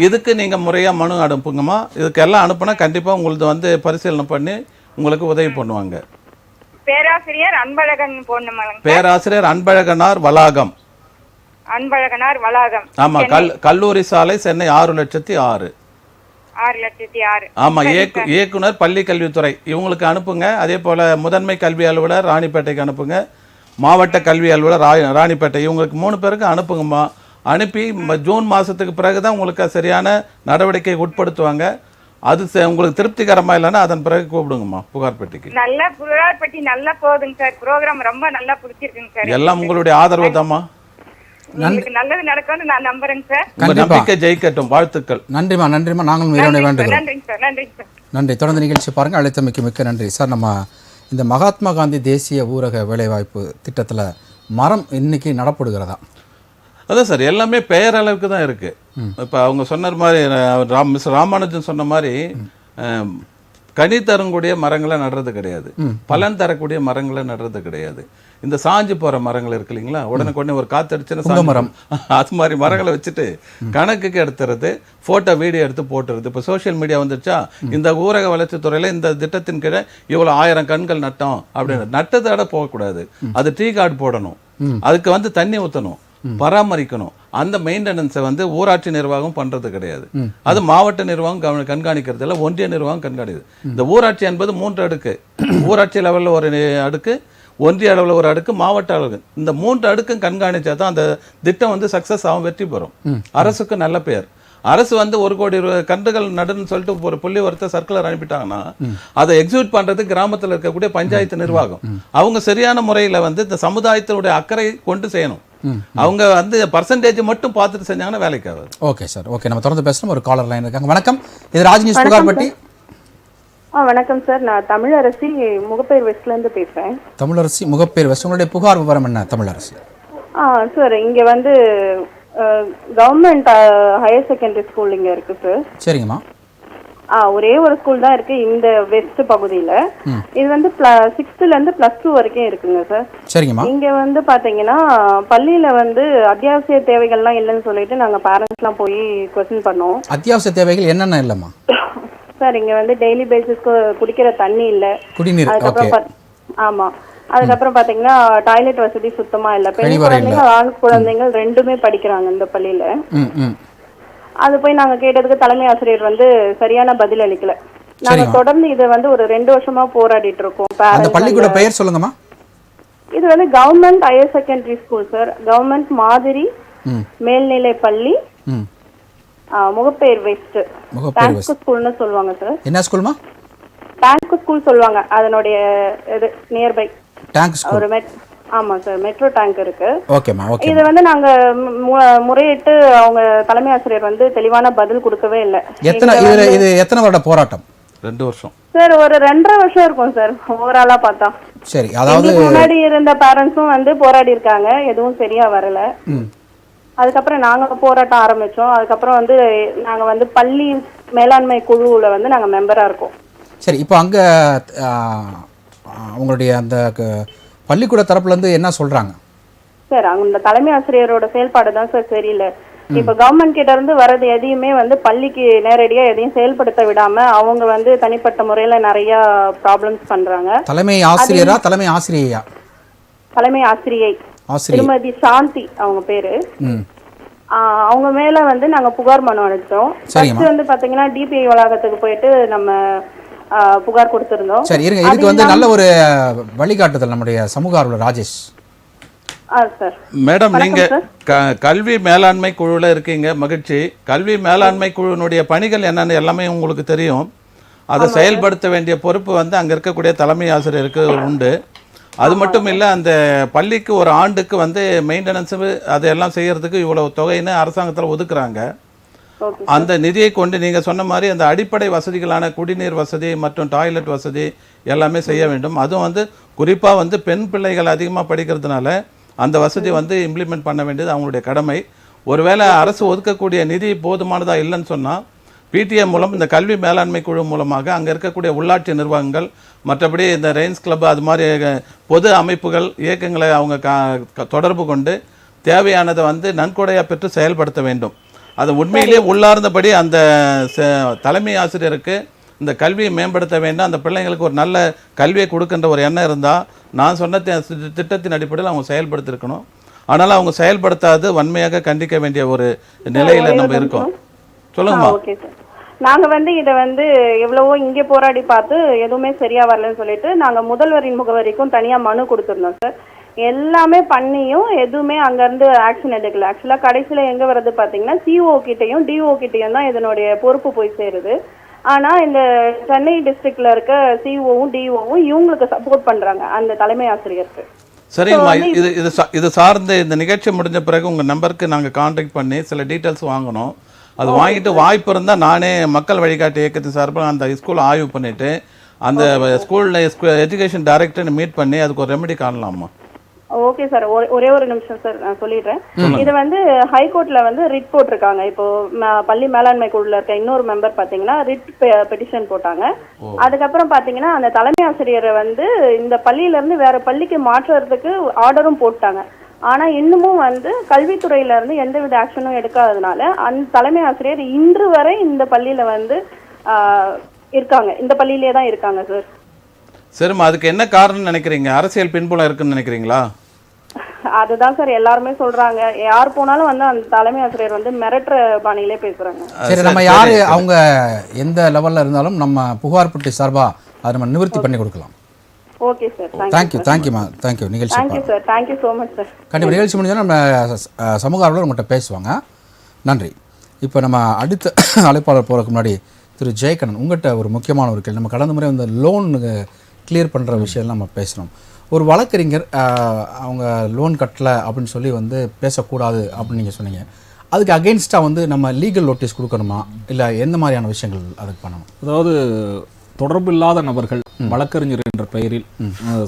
இதுக்கு நீங்கள் முறையாக மனு அனுப்புங்கம்மா. இதுக்கெல்லாம் அனுப்புனா கண்டிப்பாக உங்களுக்கு வந்து பரிசீலனை பண்ணி உங்களுக்கு உதவி பண்ணுவாங்க. பேராசிரியர் அன்பழகன் பேராசிரியர் அன்பழகனார் வளாகம். ஆமா, கல்லூரி சாலை, சென்னை 6,06,000. ஆமா, இயக்குனர் பள்ளி கல்வித்துறை இவங்களுக்கு அனுப்புங்க. அதே போல முதன்மை கல்வி அலுவலர் ராணிப்பேட்டைக்கு அனுப்புங்க, மாவட்ட கல்வி அலுவலர் ராணிப்பேட்டை, இவங்களுக்கு 3 பேருக்கு அனுப்புங்கம்மா. அனுப்பி ஜூன் மாதத்துக்கு பிறகு தான் உங்களுக்கு சரியான நடவடிக்கை உட்படுத்துவாங்க. அது உங்களுக்கு திருப்திகரமா இல்லைன்னா அதன் பிறகு கூப்பிடுங்கம்மா புகார் பெட்டிக்கு. நல்ல புகார் பெட்டி நல்லா போகுதுங்க சார். ப்ரோக்ராம் ரொம்ப நல்லா பிடிச்சிருக்குங்க சார். எல்லாம் உங்களுடைய ஆதரவு தான்மா. நல்லது நடக்கும்னு நான் நம்புறேங்க சார். நம்பிக்கை ஜெயிக்கட்டும். வாழ்த்துக்கள். நன்றிமா. நன்றிமா. நாங்களும் வேண்டுகிறோம். நன்றிங்க சார். நன்றிங்க சார். நன்றி. தொடர்ந்து நிகழ்ச்சி பாருங்க. அழைத்தமைக்கு மிக்க நன்றி சார். நம்ம இந்த மகாத்மா காந்தி தேசிய ஊரக வேலைவாய்ப்பு திட்டத்தில் மரம் இன்னைக்கு நடப்படுகிறதா? அதான் சார், எல்லாமே பெயர் அளவுக்கு தான் இருக்கு. இப்போ அவங்க சொன்ன மாதிரி மிஸ் ராமானுஜன் சொன்ன மாதிரி கனி தரக்கூடிய மரங்களை நடுறது கிடையாது, பலன் தரக்கூடிய மரங்களை நடுறது கிடையாது. இந்த சாஞ்சு போற மரங்கள் இருக்கு இல்லைங்களா, உடனே ஒரு காத்தடிச்சுன்னு மரம், அது மாதிரி மரங்களை வச்சுட்டு கணக்குக்கு எடுத்துறது, போட்டோ வீடியோ எடுத்து போட்டுறது. இப்போ சோசியல் மீடியா வந்துருச்சா, இந்த ஊரக வளர்ச்சித்துறையில இந்த திட்டத்தின் கீழே இவ்வளோ 1000 கண்கள் நட்டோம் அப்படின்னு நட்டதோட போகக்கூடாது. அது ட்ரீ கார்டு போடணும், அதுக்கு வந்து தண்ணி ஊற்றணும், பராமரிக்கணும். அந்த மெயின்டெனன்ஸை வந்து ஊராட்சி நிர்வாகம் பண்றது கிடையாது. அது மாவட்ட நிர்வாகம் கண்காணிக்கிறது இல்லை, ஒன்றிய நிர்வாகம் கண்காணிக்குது. இந்த ஊராட்சி என்பது 3 அடுக்கு. ஊராட்சி லெவலில் ஒரு அடுக்கு, ஒன்றிய அளவில் ஒரு அடுக்கு, மாவட்ட அளவு. இந்த 3 அடுக்கும் கண்காணிச்சா தான் அந்த திட்டம் வந்து சக்சஸ் ஆகும், வெற்றி பெறும். அரசுக்கு நல்ல பெயர். அரசு வந்து 1 கோடி கன்றுகள் நடுன்னு சொல்லிட்டு ஒரு புள்ளி ஒருத்த சர்க்குலர் அனுப்பிட்டாங்கன்னா அதை எக்ஸிக்யூட் பண்றது கிராமத்தில் இருக்கக்கூடிய பஞ்சாயத்து நிர்வாகம். அவங்க சரியான முறையில் வந்து இந்த சமுதாயத்தினுடைய அக்கறை கொண்டு செய்யணும். அவங்க வந்து பர்சன்டேஜ் மட்டும் பார்த்துட்டு செஞ்சாங்கன்னா வேலைக்கு ஆகாது. ஓகே சார், ஓகே, நம்ம தொடர்ந்து பேசலாம். ஒரு காலர் லைன் இருக்காங்க. வணக்கம், இது ராஜ் நியூஸ் புகார்பட்டி. வணக்கம் சார், நான் தமிழரசி முகப்பேர் வெஸ்ட்ல இருந்து பேசுறேன். தமிழரசி முகப்பேர் வெஸ்ட், உங்களுடைய புகார் விவரம் என்ன தமிழரசி? சார், இங்க வந்து கவர்மெண்ட் ஹையர் செகண்டரி ஸ்கூல் இங்க இருக்கு சார். சரிங்கம்மா. ஒரே ஒரு ஸ்கூல் தான் இருக்கு இந்த வெஸ்ட் பகுதியில. இது வந்து 6th ல இருந்து +2 வரைக்கும் இருக்குங்க சார். சரிங்கம்மா. இங்க வந்து பாத்தீங்கன்னா பள்ளியில வந்து அத்தியாவசிய தேவைகள்லாம் இல்லைன்னு சொல்லிட்டு நாங்க பேரண்ட்ஸ்லாம் போய் கொஸ்டின் பண்ணோம். அத்தியாவசிய தேவைகள் என்னென்ன இல்லம்மா? சார், இங்க வந்து டெய்லி பேசிஸ்க்கு குடிக்கிற தண்ணி இல்ல, குடிநீர். அதுக்கப்புறம் ஆமா, அதுக்கப்புறம் பாத்தீங்கன்னா டாய்லெட் வசதி சுத்தமா இல்ல. பெண் குழந்தைங்க ஆண் குழந்தைகள் 2மே படிக்கிறாங்க இந்த பள்ளியில. அது போய் நாங்க கேட்டதுக்கு தலைமை ஆசிரியர் வந்து சரியான பதில் அளிக்கல. நாங்க தொடர்ந்து இதை வந்து ஒரு 2 வருஷமா போராடிட்டு இருக்கோம். அந்த பள்ளிக்கூட பெயர் சொல்லுங்கம்மா. இது வந்து government higher secondary school sir. Government மாதிரி மேல்நிலை பள்ளி, முகப்பேர் வெஸ்ட். டேங்க் ஸ்கூல்னு சொல்லுவாங்க சார். என்ன ஸ்கூல்மா? டேங்க் ஸ்கூல் சொல்லுவாங்க. அதனுடைய இது நியர்பை டேங்க் ஸ்கூல். ஒரு ஆமா சார், மெட்ரோ டேங்க் இருக்கு. ஓகேமா, ஓகே. இது வந்து நாங்க முறையிட்டு அவங்க தலைமை ஆசிரியர் வந்து தெளிவான பதில் கொடுக்கவே இல்ல. இது எத்தனை வருட போராட்டம்? 2 வருஷம் சார். ஒரு 2.5 வருஷம் இருக்கும் சார் ஓவராலா பார்த்தா. சரி, அதாவது முன்னாடி இருந்த பேரண்ட்ஸும் வந்து போராடி இருக்காங்க, எதுவும் சரியா வரல. அதுக்கப்புறம் நாங்க போராட்டம் ஆரம்பிச்சோம். அதுக்கப்புறம் வந்து நாங்க வந்து பள்ளி மேலாண்மை குழுவுல வந்து நாங்க மெம்பரா இருக்கோம். சரி, இப்போ அங்க உங்களுடைய அந்த பள்ளிக்கூட தரப்புல இருந்து என்ன சொல்றாங்க சார்? அந்த தலைமை ஆசிரியரோட செயல்பாடு தான் சார் சரியில்லை. இப்ப கவர்மெண்ட் கிட்ட இருந்து வர்றது எதையுமே வந்து பள்ளிக்கு நேரடியா எதையும் செயல்படுத்த விடாம அவங்க வந்து தனிப்பட்ட முறையில நிறைய ப்ராப்ளம்ஸ் பண்றாங்க. தலைமை ஆசிரியரா தலைமை ஆசிரியையா? தலைமை ஆசிரியை திருமதி சாந்தி அவங்க பேரு. அவங்க மேல வந்து நாங்க புகார் மனு அளிச்சோம். ஃபர்ஸ்ட் வந்து பாத்தீங்கன்னா டிபிஐ வளாகத்துக்கு போயிட்டு நம்ம புகார் கொடுத்திருந்தோம். சரி, இருங்க, இதுக்கு வந்து நல்ல ஒரு வழிகாட்டுதல் நம்முடைய சமூக ஆர்வலர் ராஜேஷ். சார், மேடம், நீங்க கல்வி மேலாண்மை குழுல இருக்கீங்க, மகிழ்ச்சி. கல்வி மேலாண்மை குழுவினுடைய பணிகள் என்னன்னு எல்லாமே உங்களுக்கு தெரியும். அதை செயல்படுத்த வேண்டிய பொறுப்பு வந்து அங்க இருக்கக்கூடிய தலைமை ஆசிரியருக்கு உண்டு. அது மட்டும் இல்லை, அந்த பள்ளிக்கு ஒரு ஆண்டுக்கு வந்து மெயின்டெனன்ஸ் அதெல்லாம் செய்யறதுக்கு இவ்வளவு தொகைன்னு அரசாங்கத்தில் ஒதுக்குறாங்க. அந்த நிதியை கொண்டு நீங்க சொன்ன மாதிரி அந்த அடிப்படை வசதிகளான குடிநீர் வசதி மற்றும் டாய்லெட் வசதி எல்லாமே செய்ய வேண்டும். அதுவும் வந்து குறிப்பா வந்து பெண் பிள்ளைகள் அதிகமாக படிக்கிறதுனால அந்த வசதி வந்து இம்ப்ளிமெண்ட் பண்ண வேண்டியது அவங்களுடைய கடமை. ஒருவேளை அரசு ஒதுக்கக்கூடிய நிதி போதுமானதா இல்லைன்னு சொன்னா பிடிஏ மூலம் இந்த கல்வி மேலாண்மை குழு மூலமாக அங்கே இருக்கக்கூடிய உள்ளாட்சி நிர்வாகங்கள், மற்றபடி இந்த ரெயின்ஸ் கிளப், அது மாதிரி பொது அமைப்புகள் இயக்கங்களை அவங்க தொடர்பு கொண்டு தேவையானதை வந்து நன்கொடையாக பெற்று செயல்படுத்த வேண்டும். அது உண்மையிலேயே உள்ளார்ந்தபடி அந்த தலைமை ஆசிரியருக்கு இந்த கல்வியை மேம்படுத்த வேண்டும், அந்த பிள்ளைங்களுக்கு ஒரு நல்ல கல்வியை கொடுக்கின்ற ஒரு எண்ணம் இருந்தால் நான் சொன்ன திட்டத்தின் அடிப்படையில் அவங்க செயல்படுத்திருக்கணும். ஆனாலும் அவங்க செயல்படுத்தாது வன்மையாக கண்டிக்க வேண்டிய ஒரு நிலையில் நம்ம இருக்கோம். சொல்லுங்கம்மா. ஓகே சார், நாங்க வந்து இதை வந்து எவ்வளவோ இங்கே போராடி பார்த்து எதுவுமே சரியா வரலன்னு சொல்லிட்டு நாங்க முதல்வரின் முகவரிக்கும் தனியா மனு கொடுத்துருந்தோம் சார். எல்லாமே பண்ணியும் எதுவுமே அங்கேருந்து ஆக்ஷன் எடுக்கல. ஆக்சுவலாக கடைசியில் எங்கே வருது பார்த்தீங்கன்னா சிஓ கிட்டையும் டிஓ கிட்டையும் தான் இதனுடைய பொறுப்பு போய் சேருது. ஆனால் இந்த சென்னை டிஸ்ட்ரிக்ட்ல இருக்க சிஓவும் டிஓவும் இவங்களுக்கு சப்போர்ட் பண்ணுறாங்க அந்த தலைமை ஆசிரியருக்கு. சரிங்கம்மா, இது சார்ந்து இந்த நிகழ்ச்சி முடிஞ்ச பிறகு உங்கள் நம்பருக்கு நாங்கள் கான்டாக்ட் பண்ணி சில டீட்டெயில்ஸ் வாங்கணும். அது வாங்கிட்டு வாய்ப்பு இருந்தால் நானே மக்கள் வழிகாட்டு இயக்கத்தின் சார்பாக அந்த ஸ்கூல் ஆய்வு பண்ணிவிட்டு அந்த ஸ்கூலில் எஜுகேஷன் டைரக்டர் மீட் பண்ணி அதுக்கு ஒரு ரெமெடி காணலாமா? ஓகே சார், ஒரே ஒரு நிமிஷம் சார், நான் சொல்லிடுறேன். இது வந்து ஹைகோர்ட்ல வந்து ரிட் போட்டிருக்காங்க. இப்போ பள்ளி மேலாண்மை குழுல இருக்க இன்னொரு மெம்பர் பாத்தீங்கன்னா ரிட் பெட்டிஷன் போட்டாங்க. அதுக்கப்புறம் பாத்தீங்கன்னா அந்த தலைமை ஆசிரியரை வந்து இந்த பள்ளியில இருந்து வேற பள்ளிக்கு மாற்றுறதுக்கு ஆர்டரும் போட்டாங்க. ஆனா இன்னமும் வந்து கல்வித்துறையில இருந்து எந்தவித ஆக்ஷனும் எடுக்காததுனால அந்த தலைமை ஆசிரியர் இன்று வரை இந்த பள்ளியில வந்து இருக்காங்க, இந்த பள்ளியிலே தான் இருக்காங்க சார். சரிம்மா, அதுக்கு என்ன காரணம் நினைக்கிறீங்க? அரசியல் பின்புலம் இருக்குன்னு நினைக்கிறீங்களா? அதுதான் சார் எல்லாருமே சொல்றாங்க. யார் போனாலும் வந்து அந்த தலைமை ஆசிரியர் வந்து மிரட்டுற பாணியிலே பேசுறாங்க. சரி, நம்ம யாரு அவங்க எந்த லெவல்ல இருந்தாலும் நம்ம புகார் பெட்டி சார்பா அதை நம்ம நிவர்த்தி பண்ணி கொடுக்கலாம். ஓகே சார், தேங்க்யூமா, தேங்க்யூ. நிகழ்ச்சி thank you sir, thank you so much sir. கண்டிப்பாக நிகழ்ச்சி முடிஞ்சாலும் நம்ம சமூக ஆர்வலர் உங்கள்கிட்ட பேசுவாங்க. நன்றி. இப்போ நம்ம அடுத்த அழைப்பாளர் போகிறதுக்கு முன்னாடி திரு ஜெயக்கண்ணன், உங்கள்கிட்ட ஒரு முக்கியமான ஒரு கேள்வி. நம்ம கடந்த முறை இந்த லோன் கிளியர் பண்ணுற விஷயம்லாம் நம்ம பேசுகிறோம். ஒரு வழக்கறிஞர் அவங்க லோன் கட்டலை அப்படின்னு சொல்லி வந்து பேசக்கூடாது அப்படின்னு நீங்கள் சொன்னீங்க. அதுக்கு அகெயின்ஸ்டாக வந்து நம்ம லீகல் நோட்டீஸ் கொடுக்கணுமா, இல்லை எந்த மாதிரியான விஷயங்கள் அதுக்கு பண்ணணும்? அதாவது தொடர்பு இல்லாத நபர்கள் வழக்கறிஞர் என்ற பெயரில்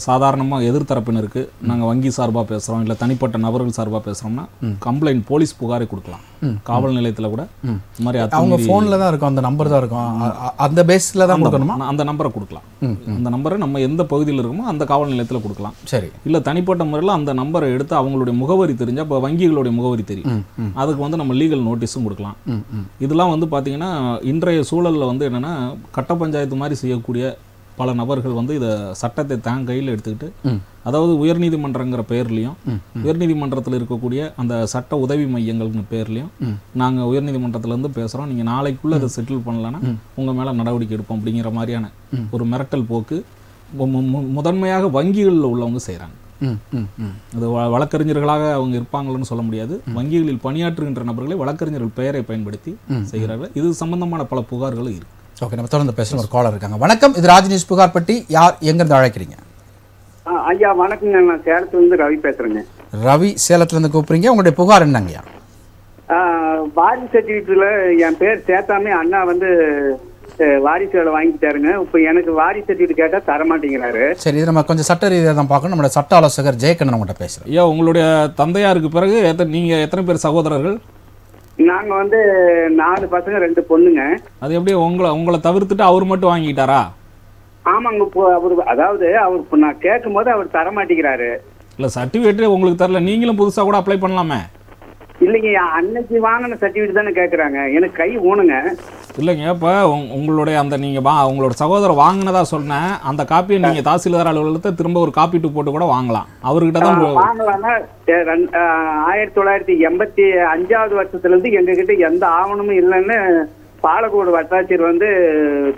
சாதாரணமாக எதிர்த்தரப்பினருக்கு நாங்கள் வங்கி சார்பாக பேசுகிறோம், இல்லை தனிப்பட்ட நபர்கள் சார்பாக பேசுகிறோம்னா கம்ப்ளைண்ட் போலீஸ் புகாரை கொடுக்கலாம். காவல் நிலையத்தில் கூட இந்த மாதிரி அவங்க ஃபோனில் தான் இருக்கும், அந்த நம்பர் தான் இருக்கும், அந்த பேஸில் தான் கொடுக்கணுமா? அந்த நம்பரை கொடுக்கலாம். அந்த நம்பரை நம்ம எந்த பகுதியில் இருக்கோமோ அந்த காவல் நிலையத்தில் கொடுக்கலாம். சரி. இல்லை தனிப்பட்ட முறையில் அந்த நம்பரை எடுத்து அவங்களுடைய முகவரி தெரிஞ்சால், இப்போ வங்கிகளுடைய முகவரி தெரியும், அதுக்கு வந்து நம்ம லீகல் நோட்டீஸும் கொடுக்கலாம். இதெல்லாம் வந்து பார்த்தீங்கன்னா இன்றைய சூழலில் வந்து என்னென்னா கட்ட பஞ்சாயத்து மாதிரி செய்யக்கூடிய பல நபர்கள் வந்து இதை சட்டத்தை தான் கையில் எடுத்துக்கிட்டு, அதாவது உயர்நீதிமன்றங்கிற பேர்லையும் உயர்நீதிமன்றத்தில் இருக்கக்கூடிய அந்த சட்ட உதவி மையங்கள்னு பேர்லையும் நாங்கள் உயர்நீதிமன்றத்திலேருந்து பேசுகிறோம், நீங்கள் நாளைக்குள்ளே அதை செட்டில் பண்ணலன்னா உங்கள் மேலே நடவடிக்கை எடுப்போம் அப்படிங்கிற மாதிரியான ஒரு மிரட்டல் போக்கு முதன்மையாக வங்கிகளில் உள்ளவங்க செய்கிறாங்க. அது வழக்கறிஞர்களாக அவங்க இருப்பாங்கன்னு சொல்ல முடியாது. வங்கிகளில் பணியாற்றுகின்ற நபர்களை வழக்கறிஞர்கள் பெயரை பயன்படுத்தி செய்கிறார்கள். இது சம்பந்தமான பல புகார்களும் இருக்கு. ஓகே, நம்ம தொடர்ந்து பேசுகிற ஒரு காலர் இருக்காங்க. வணக்கம், இது ராஜ் நியூஸ் புகார் பெட்டி. யார் எங்கேருந்து அழைக்கிறீங்க? ஐயா வணக்கங்க, நான் சேலத்துலேருந்து ரவி பேசுறேங்க. ரவி, சேலத்துலேருந்து கூப்பிடுறீங்க. உங்களுடைய புகார் என்னங்கய்யா? வாரிசு சர்டிஃபிகேட்ல என் பேர் சேர்த்தாமே அண்ணா வந்து வாரிசு வேலை வாங்கிட்டாருங்க. இப்போ எனக்கு வாரிசு சர்டிஃபிகேட் கேட்டால் தரமாட்டேங்கிறாரு. சரி, இது நம்ம கொஞ்சம் சட்ட ரீதியாக தான் பார்க்கணும். நம்மளோட சட்ட ஆலோசகர் ஜெயக்கண்ணன் உங்கள்கிட்ட பேசுகிறேன். ஐயா, உங்களுடைய தந்தையாருக்கு பிறகு நீங்கள் எத்தனை பேர் சகோதரர்கள்? நாங்க வந்து 4 பசங்க 2 பொண்ணுங்க. அது எப்படி உங்களை தவிர்த்துட்டு அவர் மட்டும் வாங்கிட்டாரா? ஆமாங்க, இப்போ அவரு அதாவது அவர் இப்போ நான் கேட்கும் போது அவர் தரமாட்டேங்கிறாரு. இல்லை, சர்டிஃபிகேட்டே உங்களுக்கு தரல, நீங்களும் புதுசாக கூட அப்ளை பண்ணலாமே. இல்லைங்க, அன்னைக்கு வாங்கின சர்டிஃபிகேட் தானே கேட்குறாங்க. எனக்கு கை ஊனுங்க. இல்லைங்க, இப்போ உங்களுடைய அந்த நீங்கள் உங்களோட சகோதரர் வாங்கினதா சொன்னேன் அந்த காப்பியை நீங்கள் தாசில்தார் அலுவலகத்தை திரும்ப ஒரு காப்பி போட்டு கூட வாங்கலாம். அவர்கிட்ட தான் வாங்கலாம்னா 1985 வருஷத்துலேருந்து எங்ககிட்ட எந்த ஆவணமும் இல்லைன்னு பாலக்கோடு வட்டாட்சியர் வந்து